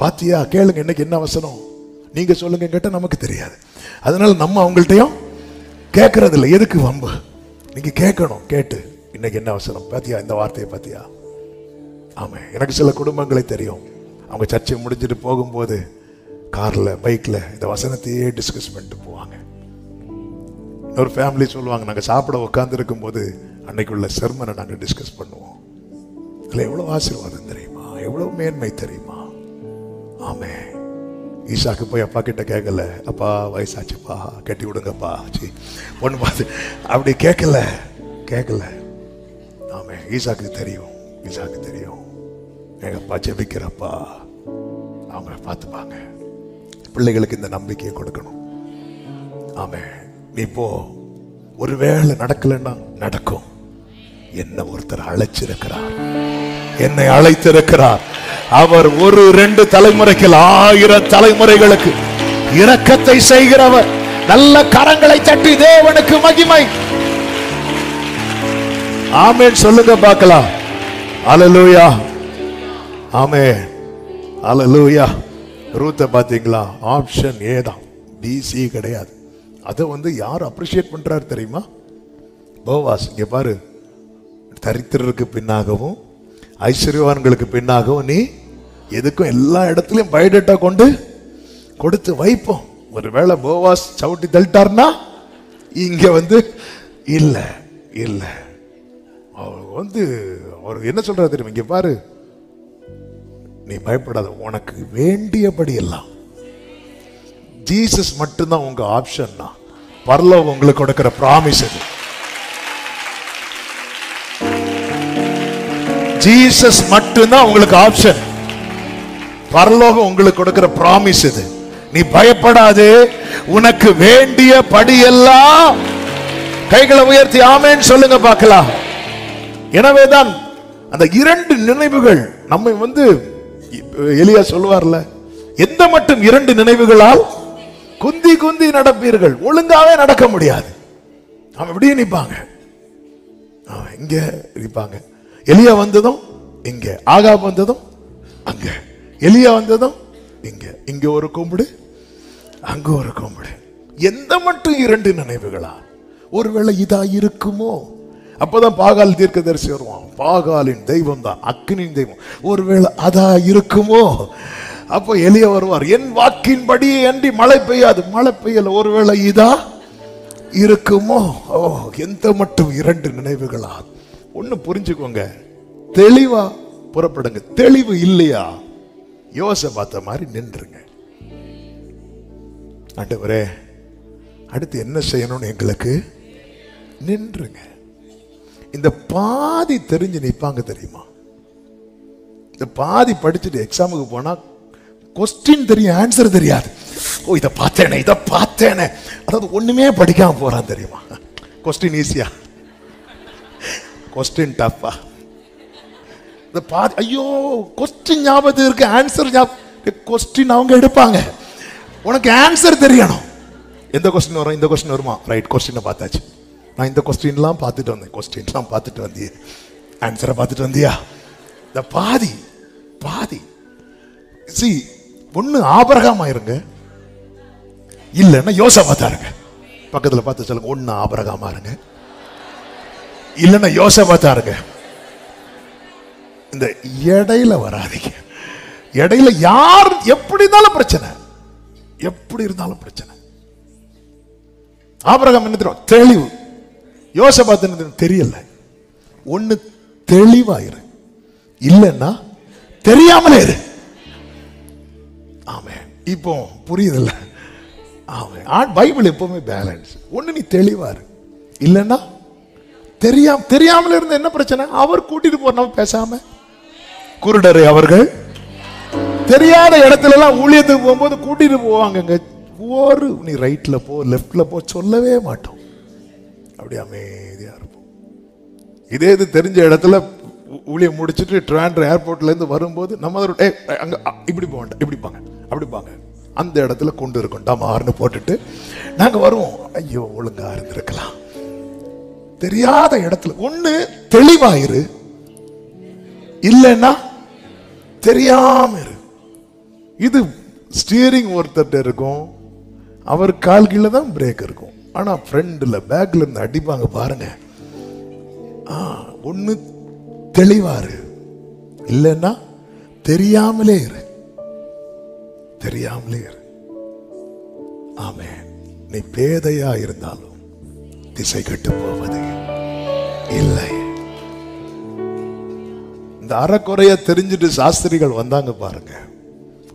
பாத்தியா, கேளுங்க இன்னைக்கு என்ன வசனம், நீங்க சொல்லுங்க கேட்டா நமக்கு தெரியாது. அதனால நம்ம அவங்கள்ட்டையும் கேட்கறது இல்லை. எதுக்கு வம்பு? நீங்க கேட்கணும். கேட்டு இன்னைக்கு என்ன வசனம் பாத்தியா, இந்த வார்த்தையை பாத்தியா? ஆமா, எனக்கு சில குடும்பங்களை தெரியும். அவங்க சர்ச்சை முடிஞ்சிட்டு போகும்போது கார்ல பைக்ல இந்த வசனத்தையே டிஸ்கஸ் பண்ணிட்டு போவாங்க. ஒரு ஃபேமிலி சொல்லுவாங்க, நாங்க சாப்பிட உட்கார்ந்து இருக்கும் போது அன்னைக்குள்ள செர்மனை நாங்க டிஸ்கஸ் பண்ணுவோம். அதுல எவ்வளவு ஆசீர்வாதம் தெரியுமா, எவ்வளவு மேன்மை தெரியுமா? ஆமே, ஈசாக்கு போய் அப்பா கிட்ட கேட்கல, அப்பா வயசாச்சுப்பா கட்டி விடுங்கப்பா பொண்ணு பார்த்து அப்படி கேட்கல. ஆமே, ஈசாக்கு தெரியும் எங்க அப்பா ஜெபிக்கிறப்பா, அவங்க பார்த்துப்பாங்க. பிள்ளைகளுக்கு இந்த நம்பிக்கையை கொடுக்கணும். ஆமே, நீ போ, ஒருவேளை நடக்கலன்னா நடக்கும். என்ன ஒருத்தர் அழைச்சிருக்கிறார், என்னை அழைத்திருக்கிறார். அவர் 1-2 தலைமுறைக்கு 1000 தலைமுறைகளுக்கு இரக்கத்தை செய்கிறவர். நல்ல கரங்களை தட்டி தேவனுக்கு மகிமை. ஆமென் சொல்லுங்க பார்க்கலாம். ஹல்லேலூயா. ஆமென் ஹல்லேலூயா. ரூத்தை பாத்தீங்களா? ஆப்ஷன் ஏ தான், பிசி கிடையாது. அதை யார் அப்ரிஷியேட் பண்றாரு தெரியுமா? போவாஸ். இங்க பாரு, தரித்திரருக்கு பின்னாகவும் ஐஸ்வர்யவான்களுக்கு பின்னாகவும் நீ எதுக்கும் எல்லா இடத்துலயும் பயோடேட்டா கொடுத்து வைப்போம். ஒருவேளை போவாஸ் சவுட்டி தள்ளிட்டார்னா இங்க இல்ல அவர் என்ன சொல்றாரு தெரியுமா? இங்க பாரு, நீ பயப்படாத, உனக்கு வேண்டியபடி எல்லாம். ஜீசஸ் மட்டும்தான் உங்க ஆப்ஷன். பரலோகம் உங்களுக்கு கொடுக்கிற பிராமிஸ் இது. ஜீசஸ் மட்டும்தான் உங்களுக்கு ஆப்ஷன். பரலோகம் உங்களுக்கு கொடுக்கிற பிராமிஸ் இது. நீ பயப்படாதே, உனக்கு வேண்டிய படியெல்லாம். கைகளை உயர்த்தி ஆமென் சொல்லுங்க பார்க்கலாம். எனவேதான் அந்த 2 நினைவுகள் நம்மை எலியா சொல்லுவார்ல, எந்த மட்டும் 2 நினைவுகளால் குந்தி குந்தி நடப்பீர்கள். ஒழுங்காவே நடக்க முடியாது. அவன் இப்படியே நிற்பாங்க, இங்க நிற்பாங்க. எலியா வந்ததும் இங்க, ஆகாப் வந்ததும் அங்க, எலியா வந்ததும் இங்க. இங்க ஒரு கும்பிடு, அங்க ஒரு கும்பிடு. எந்த மட்டும் 2 நினைவுகளா? ஒருவேளை இதா இருக்குமோ? அப்பதான் பாகால் தீர்க்கதரிசி வருவான். பாகாலின் தெய்வம் தான் அக்கினின் தெய்வம். ஒருவேளை அதா இருக்குமோ? அப்போ எலியா வருவார். என் வாக்கின்படி அன்றி மழை பெய்யாது. மழை பெய்யல, ஒருவேளை இதா இருக்குமோ? ஓ, எந்த மட்டும் 2 நினைவுகளா? ஒண்ணு புரிஞ்சுக்கோங்க, தெளிவா புறப்படுங்க. தெளிவு இல்லையா, யோசபாத்த மாதிரி நின்றுங்க. ஆண்டவரே, அடுத்து என்ன செய்யணும்னு எங்களுக்கு நின்றுங்க. இந்த பாதி தெரிஞ்சு நிற்பாங்க தெரியுமா? இந்த பாதி படிச்சுட்டு எக்ஸாமுக்கு போனா கொஸ்டின் தெரியும், ஆன்சர் தெரியாது. ஓ, இதை பார்த்தேனே, இதை பார்த்தேனே. அதாவது ஒண்ணுமே படிக்காம போறான் தெரியுமா? கொஸ்டின் ஈஸியா, கொஸ்டின் டஃப்பா. இந்த பாதி, ஐயோ கொஸ்டின் ஞாபகம் இருக்கு, ஆன்சர் ஞாபகம். கொஸ்டின் அவங்க எடுப்பாங்க, உனக்கு ஆன்சர் தெரியணும். எந்த கொஸ்டின் வரும், இந்த கொஸ்டின் வருமா? ரைட், கொஸ்டினை பார்த்தாச்சு. நான் இந்த கொஸ்டின்லாம் பார்த்துட்டு வந்தேன். கொஸ்டின்லாம் பார்த்துட்டு வந்தியே, ஆன்சரை பார்த்துட்டு வந்தியா? இந்த பாதி பாதி. சி, ஒண்ணு ஆபிரகாம் ஆயிருங்க, இல்லைன்னா யோசபாத்தா இருங்க. பக்கத்துல பார்த்து சொல்லுங்க, ஒண்ணு ஆபிரகாமா இருங்க, இல்லைன்னா யோசபாத்தா இருங்க. இந்த இடையில வராதீங்க. இடையில யார் எப்படி இருந்தாலும் பிரச்சனை, எப்படி இருந்தாலும் பிரச்சனை. ஆபிரகாம் என்ன தெரியும்? தெளிவு. யோசபாத் என்ன தெரியல. ஒண்ணு தெளிவாயிரு, இல்லைன்னா தெரியாமலே இரு. ஆமென். இப்போ புரியுதுல்ல? ஆமென். பைபிள் எப்பவுமே பேலன்ஸ். ஒண்ணு நீ தெளிவா இரு, இல்லைன்னா தெரியாமல இருந்த என்ன பிரச்சனை? அவர் கூட்டிட்டு போறோம் பேசாம. குருடரை அவர்கள் தெரியாத இடத்துல எல்லாம் ஊழியத்துக்கு போகும்போது கூட்டிட்டு போவாங்க. ஒரு நீ ரைட்ல போ, லெப்ட்ல போ சொல்லவே மாட்டோம். அப்படி அமைதியா இருப்போம். இதே இது தெரிஞ்ச இடத்துல ஊழியம் முடிச்சுட்டு ட்ராண்டர் ஏர்போர்ட்ல இருந்து வரும்போது நம்ம அங்க இப்படி போக வேண்டாம், இப்படி பாங்க, அப்படி பாங்க, அந்த இடத்துல கொண்டு இருக்கோம் டமார்னு போட்டுட்டு நாங்க வருவோம். ஐயோ, ஒழுங்கா இருந்திருக்கலாம். தெரியாத இடத்துல ஒண்ணு தெளிவாயிரு, இல்லைன்னா தெரியாம இரு. இது ஸ்டியரிங் ஒருத்தர் இருக்கும், அவர் கால் கீழே தான் பிரேக் இருக்கும். ஆனா ஃப்ரெண்ட்ல பேக்ல இருந்து அடிப்பாங்க பாருங்க. ஒண்ணு தெளிவாரு, இல்லைன்னா தெரியாமலே இரு, தெரியாமலே இரு. ஆமென். நீ பேதையா இருந்தாலும் திசை கெட்டு போவது இல்லை. இந்த அறக்குறைய தெரிஞ்சுட்டு சாஸ்திரிகள் வந்தாங்க பாருங்க,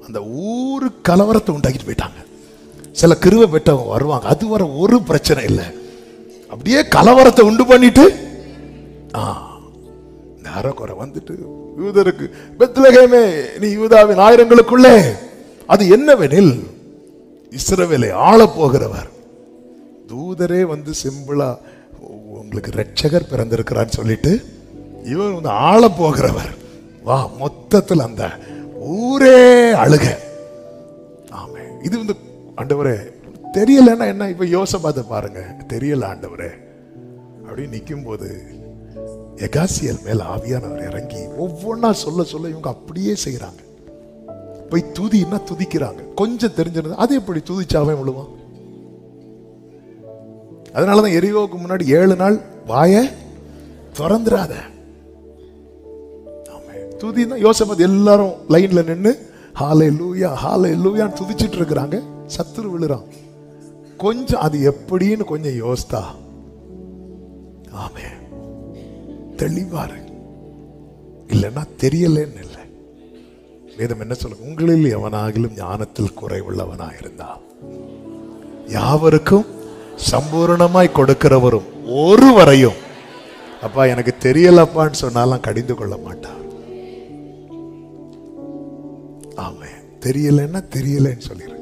அந்த ஊரு கலவரத்தை உண்டாக்கிட்டு போயிட்டாங்க. சில கிருபை பெற்றவங்க வருவாங்க, அது வர ஒரு பிரச்சனை இல்லை, அப்படியே கலவரத்தை உண்டு பண்ணிட்டு இந்த அறக்குறை வந்துட்டு யூதருக்கு, பெத்லகேமே நீ யூதாவின் ஆயிரங்களுக்குள்ளே, அது என்னவெனில் இஸ்ரவேலை ஆள போகிறவர். தூதரே வந்து சிம்பிளா உங்களுக்கு ரட்சகர் பிறந்திருக்கிறான்னு சொல்லிட்டு இவர் வந்து ஆள போகிறவர். வா, மொத்தத்தில் அந்த ஊரே அழுக. ஆமே. இது வந்து ஆண்டவரே தெரியலன்னா என்ன? இப்ப யோசபாத்தை பாருங்க, தெரியல ஆண்டவரே அப்படின்னு நிற்கும் போது எகாசியல் மேல ஆவியானவர் இறங்கி ஒவ்வொன்னா சொல்ல சொல்ல இவங்க அப்படியே செய்யறாங்க. போய் துதின்னா துதிக்கிறாங்க. கொஞ்சம் தெரிஞ்சிருந்தா அது எப்படி துதிச்சாவே விழுவான். அதனாலதான் எரியோவுக்கு முன்னாடி 7 நாள் வாய திறந்துராத. துதினா யோசபாத் எல்லாரும் லைன்ல நின்று ஹல்லேலூயா ஹல்லேலூயான்னு துதிச்சிட்டு இருக்கிறாங்க. சத்துரு விழுறான். கொஞ்சம் அது எப்படின்னு கொஞ்சம் யோசித்தா, ஆமே தெளிவாரு, இல்லைன்னா தெரியலன்னு இல்லை. வேதம் என்ன சொல்ல? உங்களில் எவனாகிலும் ஞானத்தில் குறைவுள்ளவனாயிருந்தா யாவருக்கும் சம்பூர்ணமாய் கொடுக்கிறவரும் ஒருவரையும் அப்பா எனக்கு தெரியலப்பான்னு சொன்னாலும் கடிந்து கொள்ள மாட்டார். ஆமே. தெரியலன்னா தெரியலன்னு சொல்லிடு.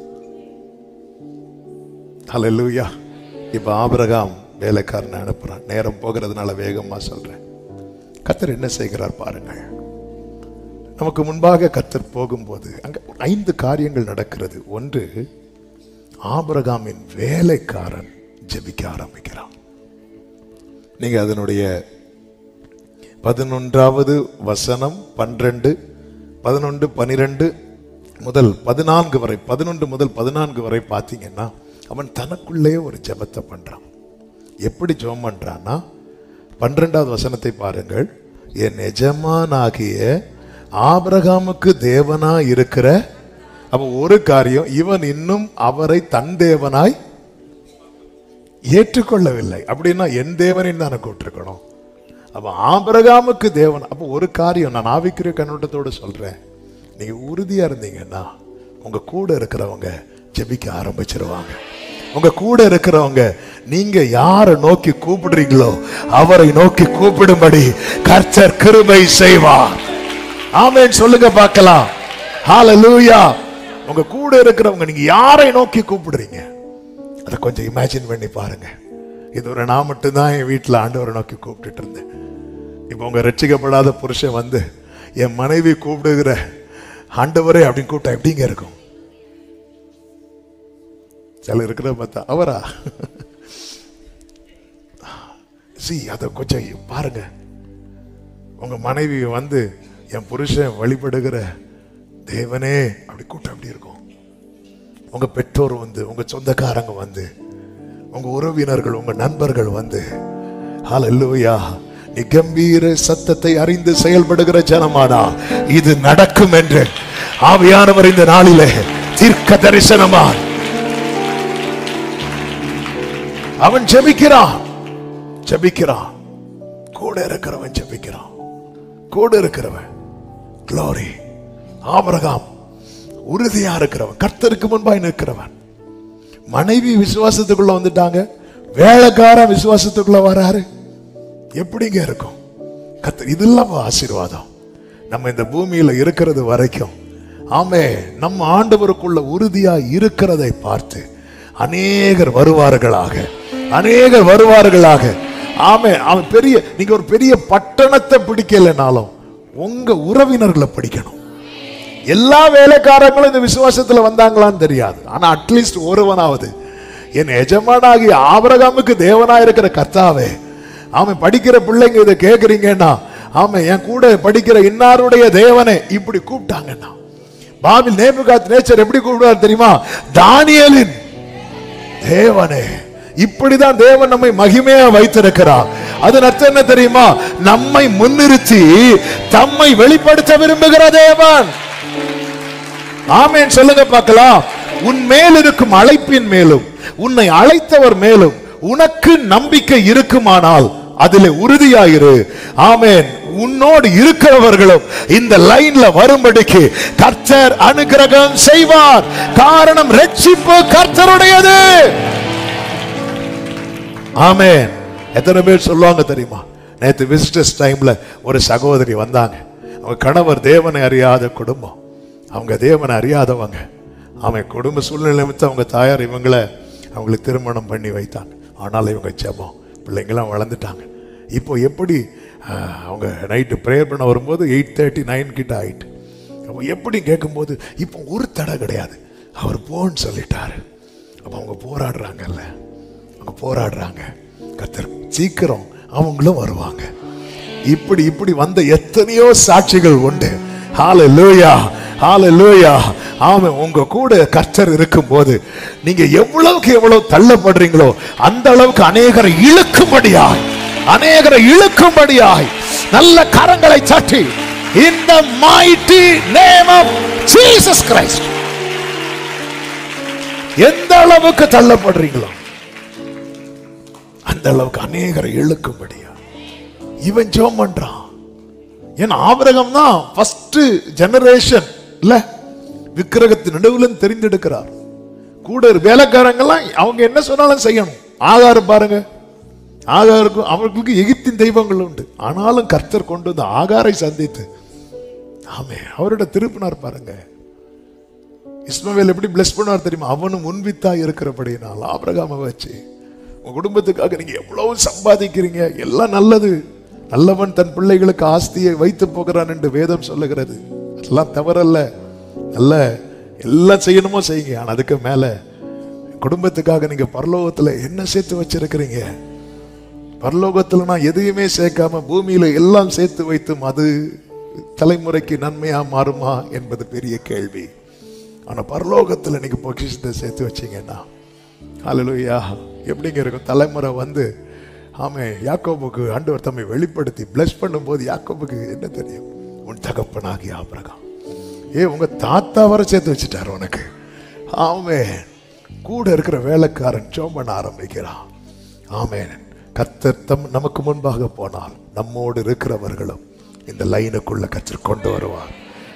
ஹல்லேலூயா. இப்ப ஆபிரகாம் வேலைக்காரனை அனுப்புறான். நேரம் போகிறதுனால வேகமா சொல்றேன். கர்த்தர் என்ன செய்கிறார் பாருங்கள். நமக்கு முன்பாக கர்த்தர் போகும்போது அங்க 5 காரியங்கள் நடக்கிறது. ஒன்று, ஆபிரகாமின் வேலைக்காரன் ஜெபிக்க ஆரம்பிக்கிறான். நீங்க அதனுடைய 11வது வசனம் 12, 11, 12 முதல் 14 வரை, 11 முதல் 14 வரை பார்த்தீங்கன்னா அவன் தனக்குள்ளே ஒரு ஜெபத்தை பண்றான். எப்படி ஜெபம் பண்றான்னா, 12வது வசனத்தை பாருங்கள். என் எஜமானாகிய ஆபிரகாமுக்கு தேவனா இருக்கிற, அப்ப ஒரு காரியம், இவன் இன்னும் அவரை தன் தேவனாய் ஏற்றுக்கொள்ளவில்லை. அப்படின்னா என் தேவனின் தானே கூட்டிருக்கணும். அப்ப ஆபிரகாமுக்கு தேவன். அப்ப ஒரு காரியம் நான் ஆவிக்குரிய கண்ணோட்டத்தோடு சொல்றேன். நீங்க உறுதியா இருந்தீங்கன்னா உங்க கூட இருக்கிறவங்க ஜெபிக்க ஆரம்பிச்சிருவாங்க. உங்க கூட இருக்கிறவங்க நீங்க யாரை நோக்கி கூப்பிடுறீங்களோ அவரை நோக்கி கூப்பிடும்படி கர்த்தர் கிருபை செய்வார். ஆமென் சொல்லுங்க பார்க்கலாம். ஹல்லேலூயா. உங்க கூட இருக்கிறவங்க நீங்க யாரை நோக்கி கூப்பிடுறீங்க அதை கொஞ்சம் இமேஜின் பண்ணி பாருங்க. இது ஒரு நான் மட்டும்தான் என் வீட்டில் ஆண்டவரை நோக்கி கூப்பிட்டுட்டு இருந்தேன். இப்போ உங்க ரட்சிக்கப்படாத புருஷன் வந்து என் மனைவி கூப்பிடுகிற ஆண்டவரே அப்படின்னு கூப்பிட்டா எப்படிங்க இருக்கும்? சில இருக்கிற பார்த்தா அவரா அதை கொஞ்சம் பாருங்க. உங்க மனைவி வந்து என் புருஷன் வழிபடுகிற தேவனே அப்படி கூட்டம் அப்படி இருக்கும். உங்க பெற்றோர் வந்து, உங்க சொந்தக்காரங்க வந்து, உங்க உறவினர்கள், உங்க நண்பர்கள் வந்து, ஹல்லேலூயா, நீ கம்பீர சத்தத்தை அறிந்து செயல்படுகிற ஜனமானா இது நடக்கும் என்று ஆவியானவர் இந்த நாளிலே தீர்க்க தரிசனமா அவன் ஜெபிக்கிறான். ஜெபிக்கிறான். கூட இருக்கிறவன் ஜெபிக்கிறான். கூட இருக்கிறவன் glory. ஆபிரகாம் உறுதியா இருக்கிறவன், கர்த்தருக்கு முன்பாய் நிற்கிறவன். மனைவி விசுவாசத்துக்குள்ள வந்துட்டாங்க, வேலைக்காரன் விசுவாசத்துக்குள்ள வராரு. எப்படிங்க இருக்கும்? கர்த்தர் இதெல்லாம் ஆசீர்வாதம். நம்ம இந்த பூமியில இருக்கிறது வரைக்கும் ஆமே நம்ம ஆண்டவருக்குள்ள உறுதியா இருக்கிறதை பார்த்து அநேகர் வருவார்களாக, அநேகர் வருவார்களாக. ஆமே. அவன் பெரிய, நீங்க ஒரு பெரிய பட்டணத்தை பிடிக்கலனாலும் உங்க உறவினர்களை பிடிக்கணும். எல்லா வேலைக்காரங்களும் இந்த விசுவாசத்துல வந்தாங்களான்னு தெரியாது, ஆனா அட்லீஸ்ட் ஒருவனாவது என் எஜமானாகிய ஆபிரகாமுக்கு தேவனா இருக்கிற கர்த்தாவே, அவன் படிக்கிற பிள்ளைங்க இதை கேட்கறீங்கன்னா, ஆமா என் கூட படிக்கிற இன்னாருடைய தேவனே இப்படி கூப்பிட்டாங்கன்னா, பாபில் நேபுகாத்நேச்சர் எப்படி கூப்பிடுவார் தெரியுமா? தானியேலின் தேவனே. இப்படிதான் தேவன் நம்மை மகிமையா வைத்திருக்கிறார். அதன் அர்த்தம் என்ன தெரியுமா? நம்மை முன்னிறுத்தி தம்மை வெளிப்படுத்த விரும்புகிற தேவன். ஆமென் சொல்லுங்க பார்க்கலாம். உன் மேல் இருக்கும் அழைப்பின் மேலும் உன்னை அழைத்தவர் மேலும் உனக்கு நம்பிக்கை இருக்குமானால் அதிலே உறுதியாயிரு. ஆமென். உன்னோடு இருக்கிறவர்களும் இந்த லைன்ல வரும்படிக்கு கர்த்தர் அனுக்கிரகம் செய்வார். காரணம் ரட்சிப்பு கர்த்தருடையது. ஆமென். எத்தனை பேர் சொல்லுவாங்க தெரியுமா? நேற்று விசிட்டர்ஸ் டைம்ல ஒரு சகோதரி வந்தாங்க. அவங்க கணவர் தேவனை அறியாத குடும்பம், அவங்க தேவனை அறியாதவங்க. அவன் குடும்ப சூழ்நிலை நிமித்தம் அவங்க தாயார் அவங்களுக்கு திருமணம் பண்ணி வைத்தாங்க. ஆனால் இவங்க ஜெபம், பிள்ளைங்களாம் வளர்ந்துட்டாங்க. இப்போ எப்படி அவங்க நைட்டு ப்ரேயர் பண்ண வரும்போது 8:30 9 கிட்ட ஆயிட்டு, அப்போ எப்படி கேட்கும்போது இப்போ ஒரு தடை கிடையாது, அவர் போன்னு சொல்லிட்டாரு. அப்போ அவங்க போராடுறாங்கல்ல, அவங்க போராடுறாங்க. கர்த்தர் சீக்கிரம் அவங்களும் வருவாங்க. இப்படி இப்படி வந்த எத்தனையோ சாட்சிகள் உண்டு. ஹல்லேலூயா, ஹல்லேலூயா. ஆமென். உங்க கூட கர்த்தர் இருக்கும்போது நீங்க எவ்வளவுக்கு எவ்வளவு தள்ளப்படுறீங்களோ அந்த அளவுக்கு அநேகரை இழுக்கும்படியாய், அநேகரை இழுக்கும்படியாய் நல்ல கரங்களை தட்டி in the mighty name of Jesus Christ. எந்த அளவுக்கு தள்ளப்படுறீங்களோ அந்த அளவுக்கு அநேகரை இழுக்கும்படியா இவன் ஜெபம் பண்றான். ஏன்னா ஆபிரகாம் தான் ஃபர்ஸ்ட் ஜெனரேஷன் இல்ல, விக்கிரகத்தின் நடுவில் தெரிந்தெடுக்கிறார். கூட வேலைக்காரங்கெல்லாம் அவங்க என்ன சொன்னாலும் செய்யணும். ஆகாரம் பாருங்க, ஆகாருக்கும் அவர்களுக்கு எகிப்தின் தெய்வங்கள் உண்டு. ஆனாலும் கர்த்தர் கொண்டு வந்து ஆகாரை சந்தித்து ஆமே அவரோட திருப்பினார் பாருங்க. இஸ்மவேல் எப்படி பிளஸ் பண்ணுவார் தெரியுமா? அவனும் முன்வித்தா இருக்கிறபடினால் ஆபிரகாமை வச்சு. உங்க குடும்பத்துக்காக நீங்க எவ்வளவு சம்பாதிக்கிறீங்க, எல்லாம் நல்லது. நல்லவன் தன் பிள்ளைகளுக்கு ஆஸ்தியை வைத்து போகிறான் என்று வேதம் சொல்லுகிறது. அதெல்லாம் தவறல்ல, நல்ல எல்லாம் செய்யணுமோ செய்யுங்க. ஆனா அதுக்கு மேல குடும்பத்துக்காக நீங்க பரலோகத்துல என்ன சேர்த்து வச்சிருக்கிறீங்க? பரலோகத்துல நான் எதையுமே சேர்க்காம பூமியில எல்லாம் சேர்த்து வைத்தும் அது தலைமுறைக்கு நன்மையா மாறுமா என்பது பெரிய கேள்வி. ஆனா பரலோகத்துல நீங்க பொக்கிஷத்தை சேர்த்து வச்சீங்கன்னா ஹல்லேலூயா எப்படிங்க இருக்கும்? தலைமுறை வந்து ஆமே யாக்கோபுக்கு ஆண்டவர் தம்மை வெளிப்படுத்தி பிளஸ் பண்ணும்போது யாக்கோபுக்கு என்ன தெரியும்? உன் தகப்பனாகிய ஆபிரகாம், உங்க தாத்தா வர சேர்த்து வச்சுட்டார் உனக்கு. ஆமே கூட இருக்கிற வேலைக்காரன் ஜெபம் பண்ண ஆரம்பிக்கிறான். ஆமென். கர்த்தர் நமக்கு முன்பாக போனால் நம்மோடு இருக்கிறவர்களும் இந்த லைனுக்குள்ள கர்த்தர் கொண்டு வருவார்.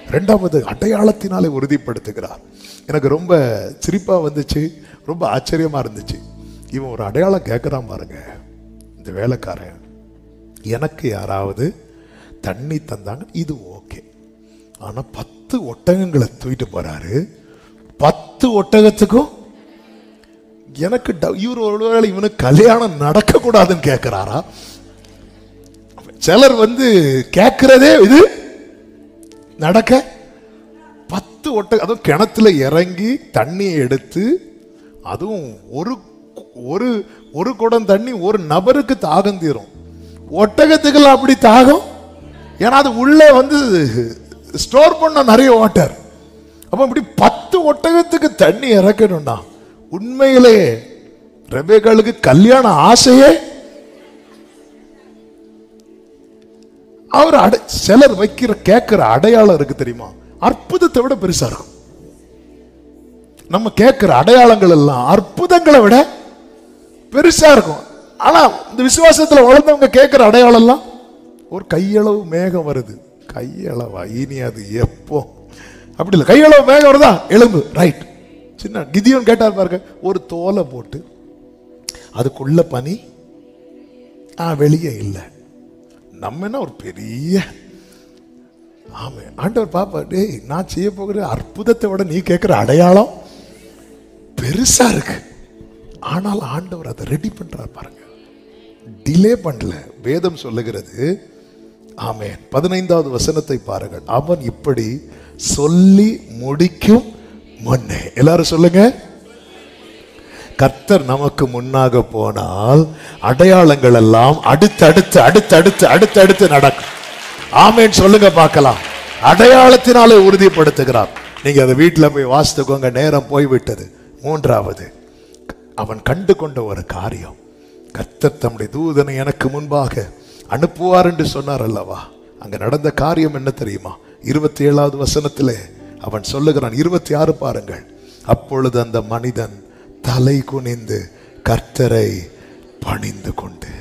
இரண்டாவது அடையாளத்தினாலே உறுதிப்படுத்துகிறார். எனக்கு ரொம்ப சிரிப்பா வந்துச்சு, ரொம்ப ஆச்சரியமா இருந்துச்சு. இவன் ஒரு அடையாளம் கேட்கிறான் பாருங்க. இந்த வேலைக்காரன், எனக்கு யாராவது தண்ணி தந்தாங்க இது ஓகே, ஆனா 10 ஒட்டகங்களை தூக்கிட்டு போறாரு. 10 ஒட்டகத்துக்கும் எனக்கு இவர் ஒருவேளை இவனுக்கு கல்யாணம் நடக்க கூடாதுன்னு கேட்கிறாரா? சிலர் வந்து கேட்கிறதே இது நடக்க 10 ஒட்டகம், அதுவும் கிணத்துல இறங்கி தண்ணியை எடுத்து, அதுவும் ஒரு குடம் தண்ணி ஒரு நபருக்கு தாகம் தீரும். ஒட்டகத்துக்கெல்லாம் அப்படி தாகம், ஏன்னா அது உள்ளே வந்து ஸ்டோர் பண்ண நிறைய வாட்டர். அப்ப இப்படி 10 ஒட்டகத்துக்கு தண்ணி இறக்கணும்னா உண்மையிலே ரெபேக்காளுக்கு கல்யாண ஆசையே. அவர் சிலர் கேட்கிற அடையாளம் இருக்கு தெரியுமா, அற்புதத்தை விட பெருசா இருக்கும். நம்ம கேட்கிற அடையாளங்கள் எல்லாம் அற்புதங்களை விட பெருசா இருக்கும். ஆனா இந்த விசுவாசத்துல வளர்ந்தவங்க கேட்கிற அடையாளம் எல்லாம் ஒரு கையளவு மேகம் வருது. கையளவா? இனி அது எப்போ? அப்படி இல்லை, கையளவு மேகம் வருதா, எலும்பு ரைட். சின்ன கிதியோன் கேட்டார் பாருங்க, ஒரு தோலை போட்டு அதுக்குள்ள பனி வெளியே இல்லை. நம்ம என்ன ஒரு பெரிய ஆமே ஆண்டவர் பாப்பா, டேய் நான் செய்ய போகிற அற்புதத்தை விட நீ கேட்கிற அடையாளம் பெருசா இருக்கு. ஆனால் ஆண்டவர் அதை ரெடி பண்றார் பாருங்க, டிலே பண்ணல. வேதம் சொல்லுகிறது ஆமென். 15வது வசனத்தை பாருங்கள். அவன் இப்படி சொல்லி முடிக்கும் முன்னே, எல்லாரும் சொல்லுங்க, கர்த்தர் நமக்கு முன்னாக போனால் அடையாளங்கள் எல்லாம் அடுத்தடுத்து அடுத்தடுத்து அடுத்தடுத்து நடக்கும். ஆமென் சொல்லுங்க பார்க்கலாம். அடையாளத்தினாலே உறுதிப்படுத்துகிறார். நீங்க அதை வீட்டுல போய் வாசித்துக்கோங்க, நேரம் போய்விட்டது. மூன்றாவது, அவன் கண்டு கொண்ட ஒரு காரியம், கர்த்தர் தம்முடைய தூதனை எனக்கு முன்பாக அனுப்புவார் என்று சொன்னார் அல்லவா? அங்க நடந்த காரியம் என்ன தெரியுமா? 27வது வசனத்திலே அவன் சொல்லுகிறான். 26 பாருங்கள். அப்பொழுது அந்த மனிதன் தலை குனிந்து கர்த்தரை பணிந்து கொண்டு,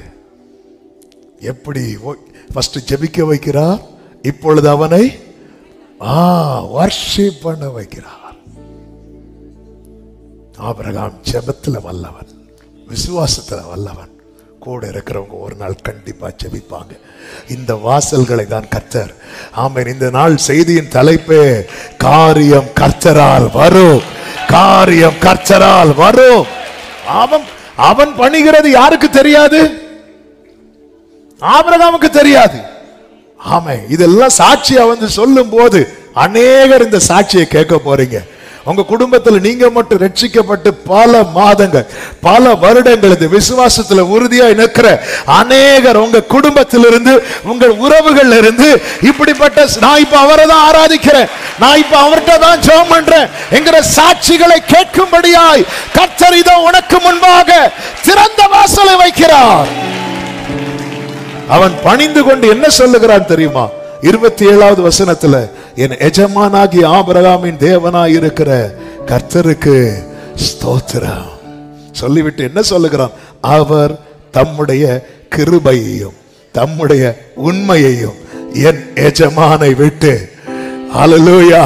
எப்படி ஃபர்ஸ்ட் ஜெபிக்க வைக்கிறார், இப்பொழுது அவனை வர்ஷிப் பண்ண வைக்கிறார். ஆபிரகாம் ஜெபத்துல வல்லவன், விசுவாசத்துல வல்லவன். கூட இருக்கிறவங்க ஒரு நாள் கண்டிப்பா ஜெபிப்பாங்க. இந்த வாசல்களை தான் கர்த்தர். ஆமென். இந்த நாள் செய்தியின் தலைப்பே காரியம் கர்த்தரால் வரும், காரியம் கர்த்தரால் வரும். அவன் பணிகிறது யாருக்கு தெரியாது? ஆபிரகாமுக்கு தெரியாது. ஆமென். இதெல்லாம் சாட்சியா வந்து சொல்லும் போது அநேகர் இந்த சாட்சியை கேட்க போறீங்க. உங்க குடும்பத்துல நீங்க மட்டும் ரட்சிக்கப்பட்டு பல மாதங்கள் பல வருடங்கள் இந்த விசுவாசத்துல உறுதியா நிற்கிற அநேகர் உங்க குடும்பத்திலிருந்து உங்கள் உறவுகள் இருந்து இப்படிப்பட்ட, நான் இப்ப அவரை தான் ஆராதிக்கிறேன், நான் இப்ப அவர்கிட்ட தான் ஜெபம் பண்றேன் என்கிற சாட்சிகளை கேட்கும்படியாய் கர்த்தர் இதோ உனக்கு முன்பாக திறந்த வாசலை வைக்கிறார். அவன் பணிந்து கொண்டு என்ன சொல்லுகிறான் தெரியுமா? 27வது வசனத்துல, என் எஜமானாகி ஆபிரகாமின் தேவனாய் இருக்கிற கர்த்தருக்கு ஸ்தோத்திரம் சொல்லிவிட்டு என்ன சொல்லுகிறான்? அவர் தம்முடைய கிருபையையும் தம்முடைய உண்மையையும் என் எஜமானை விட்டு, ஹல்லேலூயா,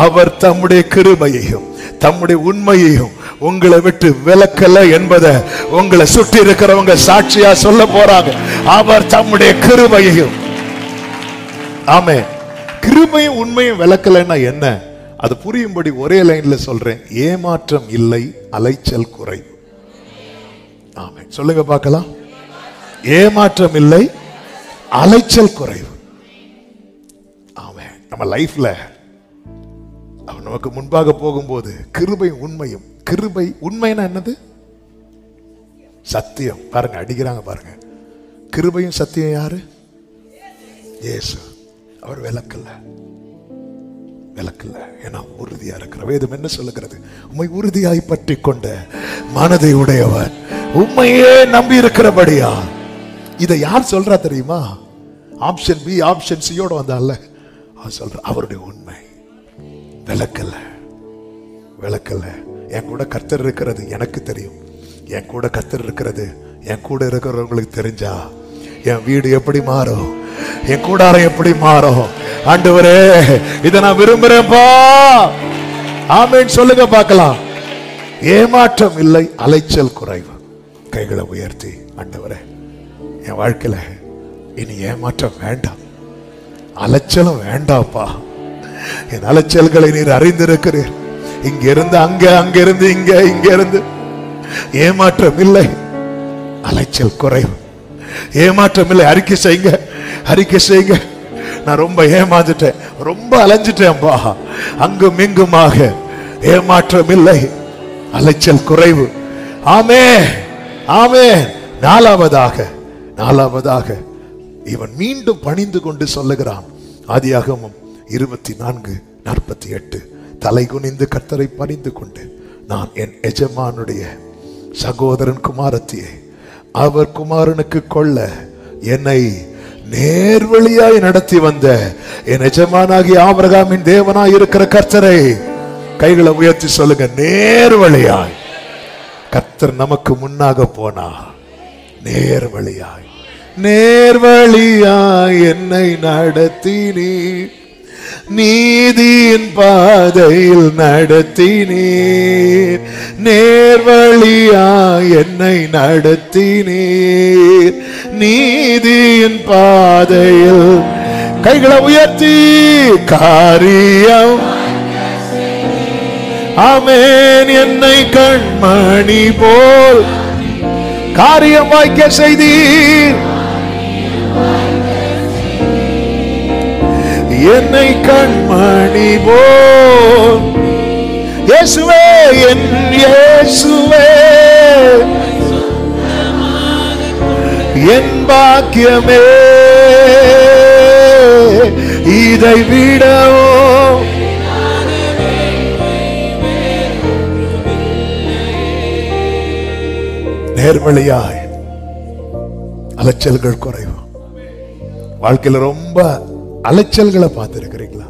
அவர் தம்முடைய கிருபையையும் தம்முடைய உண்மையையும் உங்களை விட்டு விலக்கல என்பதை உங்களை சுற்றி இருக்கிறவங்க சாட்சியா சொல்ல போறாங்க. அவர் தம்முடைய கிருபையையும், ஆமென், கிருபையும் உண்மையும் விலக்கலைன்னா என்ன? அது புரியும்படி ஒரே லைன்ல சொல்றேன். ஏமாற்றம் இல்லை, அலைச்சல் குறைவு. ஆமென். சொல்லுங்க பார்க்கலாம். ஏமாற்றம் இல்லை, அலைச்சல் குறைவு. ஆமென். நம்ம லைஃப்ல அவன் நமக்கு முன்பாக போகும்போது கிருபையும் உண்மையும். கிருபை உண்மைன்னா என்னது? சத்தியம். பாருங்க, அடிக்கிறாங்க பாருங்க. கிருபையும் சத்தியம் யாரு? இயேசு. அவர் விளக்கல்ல, விளக்கல்ல. ஏன்னா உறுதியா இருக்கிற வேதம் என்ன சொல்லுகிறது? உம்மை உறுதியாய் பற்றி கொண்ட மனதை உடையவர், உண்மையே நம்பி இருக்கிறபடியா. இதை யார் சொல்றா தெரியுமா? ஆப்ஷன் பி ஆப்ஷன் சியோட வந்தால அவர் சொல்ற. அவருடைய உண்மை விளக்கல்ல, விளக்கல்ல. என் கூட கர்த்தர் இருக்கிறது எனக்கு தெரியும். என் கூட கர்த்தர் இருக்கிறது என் கூட இருக்கிறவங்களுக்கு தெரிஞ்சா என் வீடு எப்படி மாறும், என் கூடாரம் எப்படி மாறும். ஆண்டவரே, இதை நான் விரும்புறேன்ப்பா. ஆமென். சொல்லுங்க பார்க்கலாம். ஏமாற்றம் இல்லை, அலைச்சல் குறைவு. கைகளை உயர்த்தி, ஆண்டவரே, என் வாழ்க்கையில இனி ஏமாற்றம் வேண்டாம், அலைச்சலும் வேண்டாப்பா. என் அலைச்சல்களை நீர் அறிந்திருக்கிறீர். இங்க இருந்து அங்க, அங்க இருந்து இங்க, இங்க இருந்து. ஏமாற்றம் இல்லை, அலைச்சல் குறைவு. ஏமாற்றம் இல்லை. அறிக்கை செய்யுங்க, அறிக்கை செய்யுங்க. நான் ரொம்ப ஏமாந்துட்டேன், ரொம்ப அலைஞ்சிட்டேன்பா. அங்கும் இங்குமாக. ஏமாற்றம் இல்லை, அலைச்சல் குறைவு. ஆமே, ஆமே. நாலாவதாக இவன் மீண்டும் பணிந்து கொண்டு சொல்லுகிறான். ஆதியாகமம் 24:48. தலை குனிந்து கர்த்தரை பணிந்து கொண்டு, நான் என் எஜமானுடைய சகோதரன் குமாரத்தியை அவர் குமாரனுக்கு கொள்ள என்னை நேர்வழியாய் நடத்தி வந்த என் எஜமானாகிய ஆபிரகாமின் தேவனாய் இருக்கிற கர்த்தரை. கைகளை உயர்த்தி சொல்லுங்க. நேர்வழியாய் கர்த்தர் நமக்கு முன்னாக போனா. நேர்வழியாய், நேர்வழியாய் என்னை நடத்தினீர், நீதியின் பாதையில் நடத்தினீர். நேர்வழியாய் என்னை நடத்தினீர், நீதியின் பாதையில். கைகளை உயர்த்தி காரியம். ஆமென். என்னை கண்மணி போல் காரியம் வாய்க்க செய்தீர், என்னை கண்மணி போல். இயேசுவே, என் இயேசுவே, என் பாக்கியமே, இதை விடவும் நேர்வழியாய் அலைச்சல்கள் குறைவு. வாழ்க்கையில ரொம்ப அலைச்சல்களை பார்த்திருக்கிறீங்களா?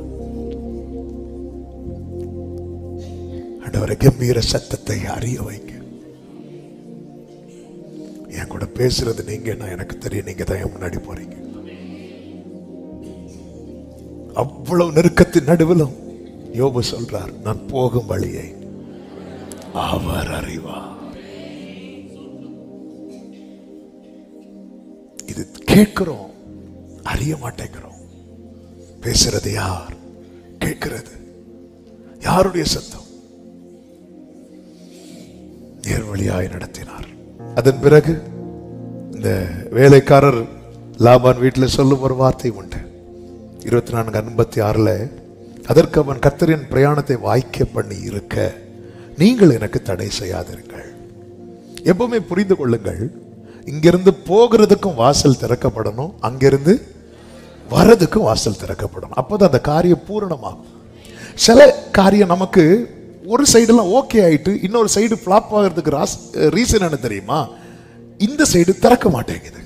ஆண்டவரே, கம்பீர சத்தத்தை அறிய வைக்க. என் கூட பேசுறது நீங்க, எனக்கு தெரியும். நீங்க தான் என் முன்னாடி போறீங்க. அவ்வளவு நெருக்கத்தின் நடுவிலும் யோபு சொல்றார், நான் போகும் வழியை அவர் அறிவார். இது கேட்கிறோம், அறிய மாட்டேங்கிறோம். பேசுறது யார்? கேட்கிறது யாருடைய சத்தம்? நேர்வழியாய் நடத்தினார். அதன் பிறகு இந்த வேலைக்காரர் லாபான் வீட்டில் சொல்லும் ஒரு வார்த்தை உண்டு. 24:56 அதற்கு அவன், கர்த்தரின் பிரயாணத்தை வாய்க்க பண்ணி இருக்க நீங்கள் எனக்கு தடை செய்யாதிருங்கள். எப்பவுமே புரிந்து கொள்ளுங்கள், இங்கிருந்து போகிறதுக்கும் வாசல் திறக்கப்படணும், அங்கிருந்து வரதுக்கும் வாசல் திறக்கப்படணும். அப்போதான் அந்த காரியம் பூரணமாகும். சில காரியம் நமக்கு ஒரு சைடுலாம் ஓகே ஆயிட்டு இன்னொரு சைடு ஃபிளாப் ஆகிறதுக்கு ரீசன் என்ன தெரியுமா? இந்த சைடு திறக்க மாட்டேங்குது.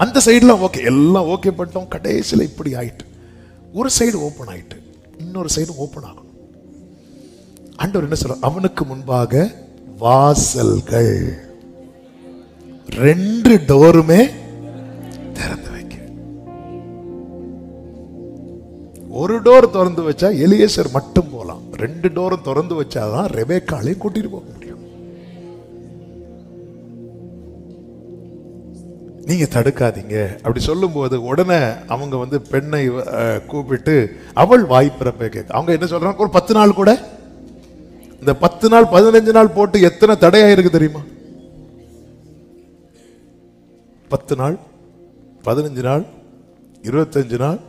அந்த சைடுலாம் ஓகே, எல்லாம் ஓகே பண்ணிட்டோம், கடைசியில் இப்படி ஆயிட்டு ஒரு சைடு ஓப்பன் ஆயிட்டு இன்னொரு சைடு ஓப்பன் ஆகணும். ஆண்டவர் என்ன சொல்ற? அவனுக்கு முன்பாக வாசல்கள், 2 டோருமே திறந்து வைக்க. ஒரு டோர் திறந்து வச்சா எலியேசர் மட்டும் போலாம், 2 டோரும் திறந்து வச்சாதான் ரெபேக்காளையும் கூட்டிட்டு போக முடியும். நீங்க தடுக்காதீங்க அப்படி சொல்லும் போது உடனே அவங்க பெண்ணை கூப்பிட்டு அவள் வாய்ப்பிறப்பை கேட்க அவங்க என்ன சொல்றாங்க, ஒரு 10 நாள் கூட, இந்த 10 நாள் 15 நாள் போட்டு எத்தனை தடையாயிருக்கு தெரியுமா? 10 நாள் 15 நாள் 25 நாள்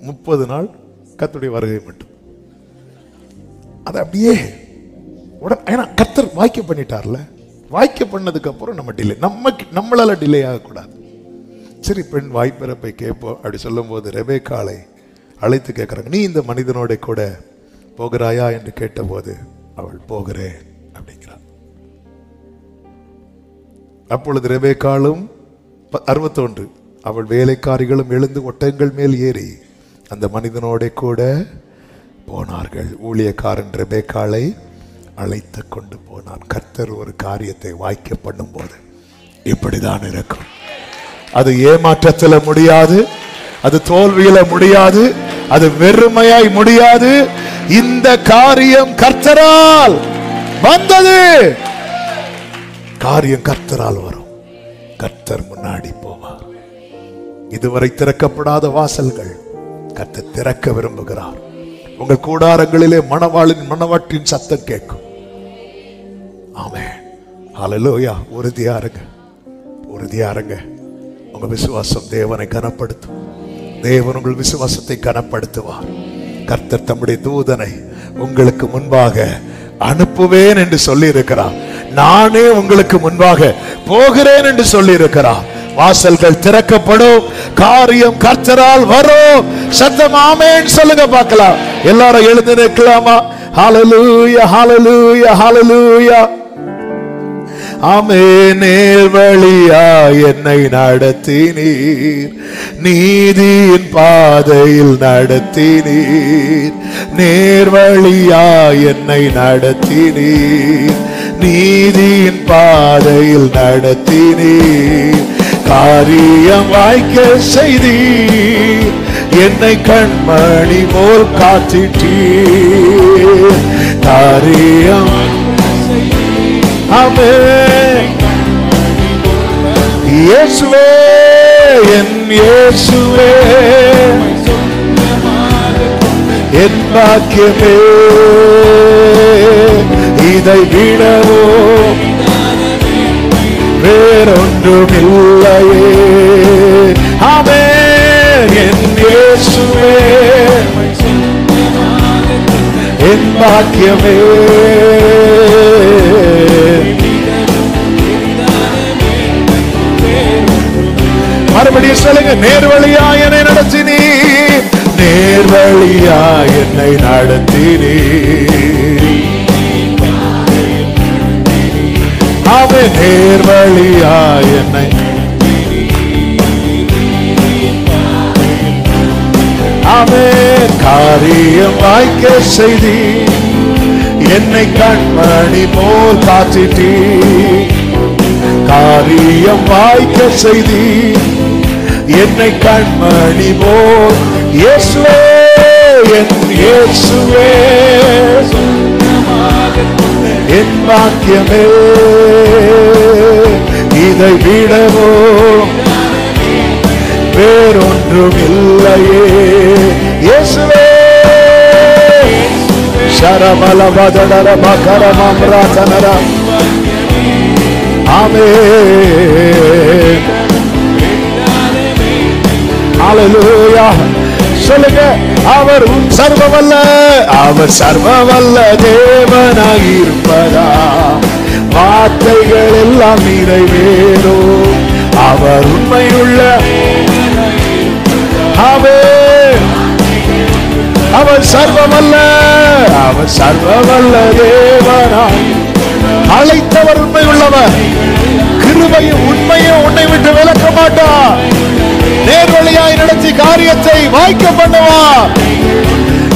30 நாள் கர்த்தருடைய வருகை மட்டும். அது அப்படியே ஏன்னா கர்த்தர் வாய்க்க பண்ணிட்டார்ல, வாய்க்க பண்ணதுக்கு அப்புறம் நம்ம டிலே, நம்மளால டிலே ஆகக்கூடாது. சரி, பெண் வாய்ப்பிறப்பை கேட்போம் அப்படி சொல்லும் போது ரெபேக்காளை அழைத்து கேட்கிறாங்க, நீ இந்த மனிதனோட கூட போகிறாயா என்று கேட்டபோது அவள் போகிறேன் அப்படிங்கிறார். அப்பொழுது ரெபேக்காளும் 61 அவள் வேலைக்காரிகளும் எழுந்து ஒட்டகங்கள் மேல் ஏறி அந்த மனிதனோட கூட போனார்கள். ஊழியக்காரன் ரெபேக்காளை அழைத்து கொண்டு போனான். கர்த்தர் ஒரு காரியத்தை வாய்க்க பண்ணும் போது இப்படிதான் இருக்கும். அது ஏமாற்றத்துல முடியாது, அது தோல்வியில முடியாது, அது வெறுமையாய் முடியாது. இந்த காரியம் கர்த்தரால் வந்தது. காரியம் கர்த்தரால் வரும். கர்த்தர் முன்னாடி போவார். இதுவரை திறக்கப்படாத வாசல்கள் கர்த்தர் திறக்க விரும்புகிறார். உங்கள் கூடாரங்களிலே மணவாட்டின் சத்தம் கேட்கும். ஆமென், ஹல்லேலூயா. உறுதியா இருங்க, உறுதியா இருங்க. உங்க விசுவாசம் தேவனை கனப்படுத்தும். தேவன் உங்கள் விசுவாசத்தை கனப்படுத்துவார். கர்த்தர் தம்முடைய தூதனை உங்களுக்கு முன்பாக அனுப்புவேன் என்று சொல்லி இருக்கிறார். நானே உங்களுக்கு முன்பாக போகிறேன் என்று சொல்லி இருக்கிறார். வாசல்கள் திறக்கப்படும். காரியம் கர்த்தரால் வரும். சத்தம் ஆமென் சொல்லுங்க பார்க்கலாம். எல்லாரும் எழுந்து நிற்கலாமா? ஹல்லேலூயா, ஹல்லேலூயா, ஹல்லேலூயா. ஆமென். நேர்வழியா என்னை நடத்தினீர், நீதியின் பாதையில் நடத்தினீர். நேர்வழியா என்னை நடத்தினீர், நீதியின் பாதையில் நடத்தினீர். காரியம் வாய்க்க செய்தீர், என்னை கண்மணி போல் காத்திட்டீர். காரியம் ஆமென். இயேசுவே, என் இயேசுவே, என் பாக்கியமே, இதை விடவோ வேறொன்றும் இல்லையே. ஆமென். என் இயேசுவே, என் பாக்கியமே, மறுபடியும் சொல்லுங்க. நேர்வழியா என்னை நடத்தினீ, நேர்வழியா என்னை நடத்தினீ. அவன் நேர்வழியா என்னை, அவன் காரியம் வாய்க்க செய்தி, என்னை கண்மணி போல் காத்திட்டீ. காரியம் வாய்க்க செய்தி, என்னை கண்மணி போல். இயேசுவே, என் இயேசுவே, என் பாக்கியமே, இதை விடவோ வேறொன்றும் இல்லையே. இயேசுவே, சரபலபதர மகரமம்ராதனர. ஆமென். ஹல்லேலூயா. சொல்லுங்க. அவர் சர்வவல்ல, அவர் சர்வவல்ல தேவனாயிருப்பதா வார்த்தைகள் எல்லாம் நிறைவேறும். அவர் உண்மையுள்ள, அவர் சர்வவல்ல, அவர் சர்வவல்ல தேவனாய் அழைத்தவர் உண்மை உள்ளவர். கிருபையும் உண்மையும் உன்னை விட்டு விலக்க மாட்டார். நேர்வழியாய் நடத்தி காரியத்தை வாய்க்க பண்ணுவார்.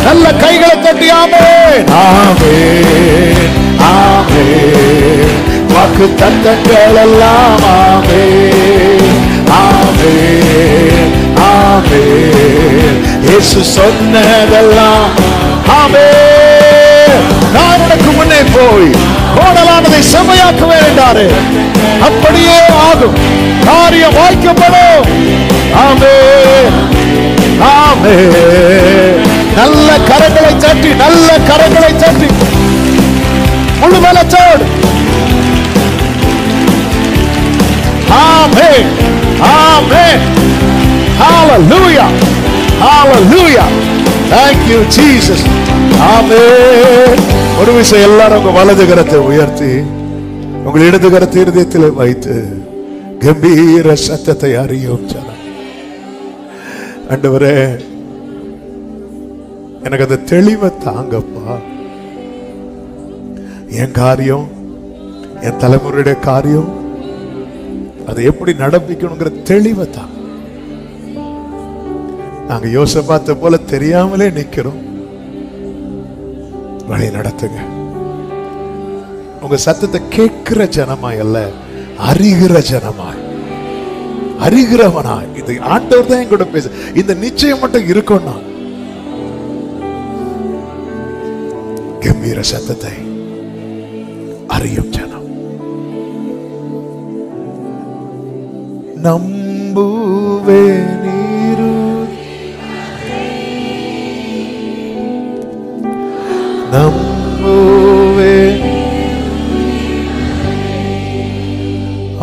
நல்ல கைகளை தட்டி ஆமென், ஆமென், ஆமென். வாக்கு தத்தங்கள் எல்லாம் ஆமென், ஆமென், ஆமென். இயேசு சொன்னதெல்லாம் ஆமென். நான் உனக்கு முன்னே போய் கோடலானதை செம்மையாக்குவேன் என்றாரே. அப்படியே ஆகும். காரியம் வாய்க்கப்படும். ஆமென், ஆமென். நல்ல கரங்களை தட்டி, நல்ல கரங்களை தட்டி முழு பலத்தோடு. ஆமென், ஆமென். ஹalleluya, hallelujah. Thank you Jesus. ஆமென். ஒரு விஷயம், எல்லாரும் உங்க வலது கரத்தை உயர்த்தி உங்கள் இடது கரத்தை இருதயத்தில் வைத்து கம்பீர சத்தத்தை அறியும் ஜனம். ஆண்டவரே, எனக்கு அந்த தெளிவை தாங்கப்பா. என் காரியம், என் தலைமுறையுடைய காரியம், அதை எப்படி நடப்பிக்கணுங்கிற தெளிவை தாங்க. நாங்க யோசபாத்தை போல தெரியாமலே நிக்கிறோம். வழி நடத்துங்க. உங்க சத்தத்தை கேட்கிற ஜனமாய் அல்ல, அறிகிற ஜனமாய், அறிகிறவனாய். இது ஆண்டவர் தான் என் கூட பேச. இந்த நிச்சயம் மட்டும் இருக்கும்னா கம்பீர சத்தத்தை அறியும் ஜனம். நம்புவே நீரு நம்புவே.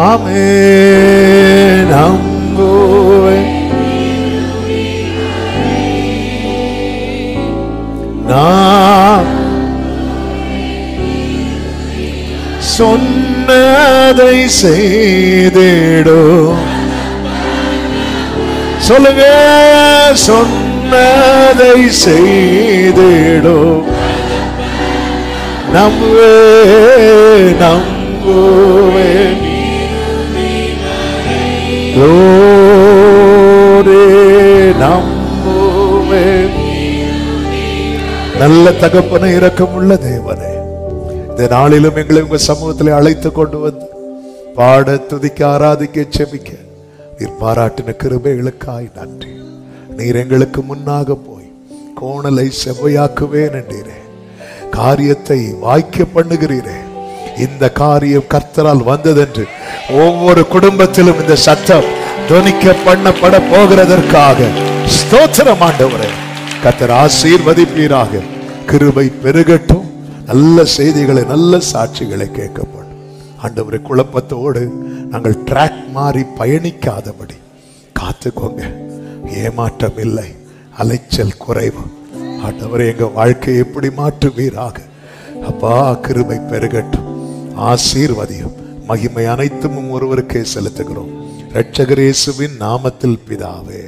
ஆமென், நம்புவே. நான் சொன்னதை செய்திடும். சொல்லுங்க, சொன்னதை செய்திடும். நம்புவே, நம்புவே. நம்புவே. நல்ல தகப்பனை, இரக்கமுள்ள தேவனே, இந்த நாளிலும் எங்களை உங்க சமூகத்தில் அழைத்து கொண்டு வந்து பாட, துதிக்க, ஆராதிக்க, செபிக்க நீர் பாராட்டின கிருபைகளுக்காய் நன்றி. நீர் எங்களுக்கு முன்னாக போய் கோணலை செவ்வையாக்குவேன் என்றீரே, காரியத்தை வாய்க்க பண்ணுகிறீரே. இந்த காரியம் கர்த்தரால் வந்ததென்று ஒவ்வொரு குடும்பத்திலும் இந்த சத்தம் துணிக்க பண்ணப்பட போகிறதற்காக ஸ்தோத்திரம் ஆண்டவரே. கர்த்தர் ஆசீர்வதிப்பீராக. கிருபை பெருகட்டும். நல்ல செய்திகளை, நல்ல சாட்சிகளை கேட்கப்படும். ஆண்டவரே, குழப்பத்தோடு நாங்கள் ட்ராக் மாறி பயணிக்காதபடி காத்துக்கோங்க. ஏமாற்றம் இல்லை, அலைச்சல் குறைவு. ஆண்டவரே, எங்க வாழ்க்கையை எப்படி மாற்றுவீராக. அப்பா, கிருபை பெருகட்டும். ஆசீர்வதியும். மகிமை அனைத்தும் ஒருவருக்கே செலுத்துகிறோம். இரட்சகர் இயேசுவின் நாமத்தில் பிதாவே.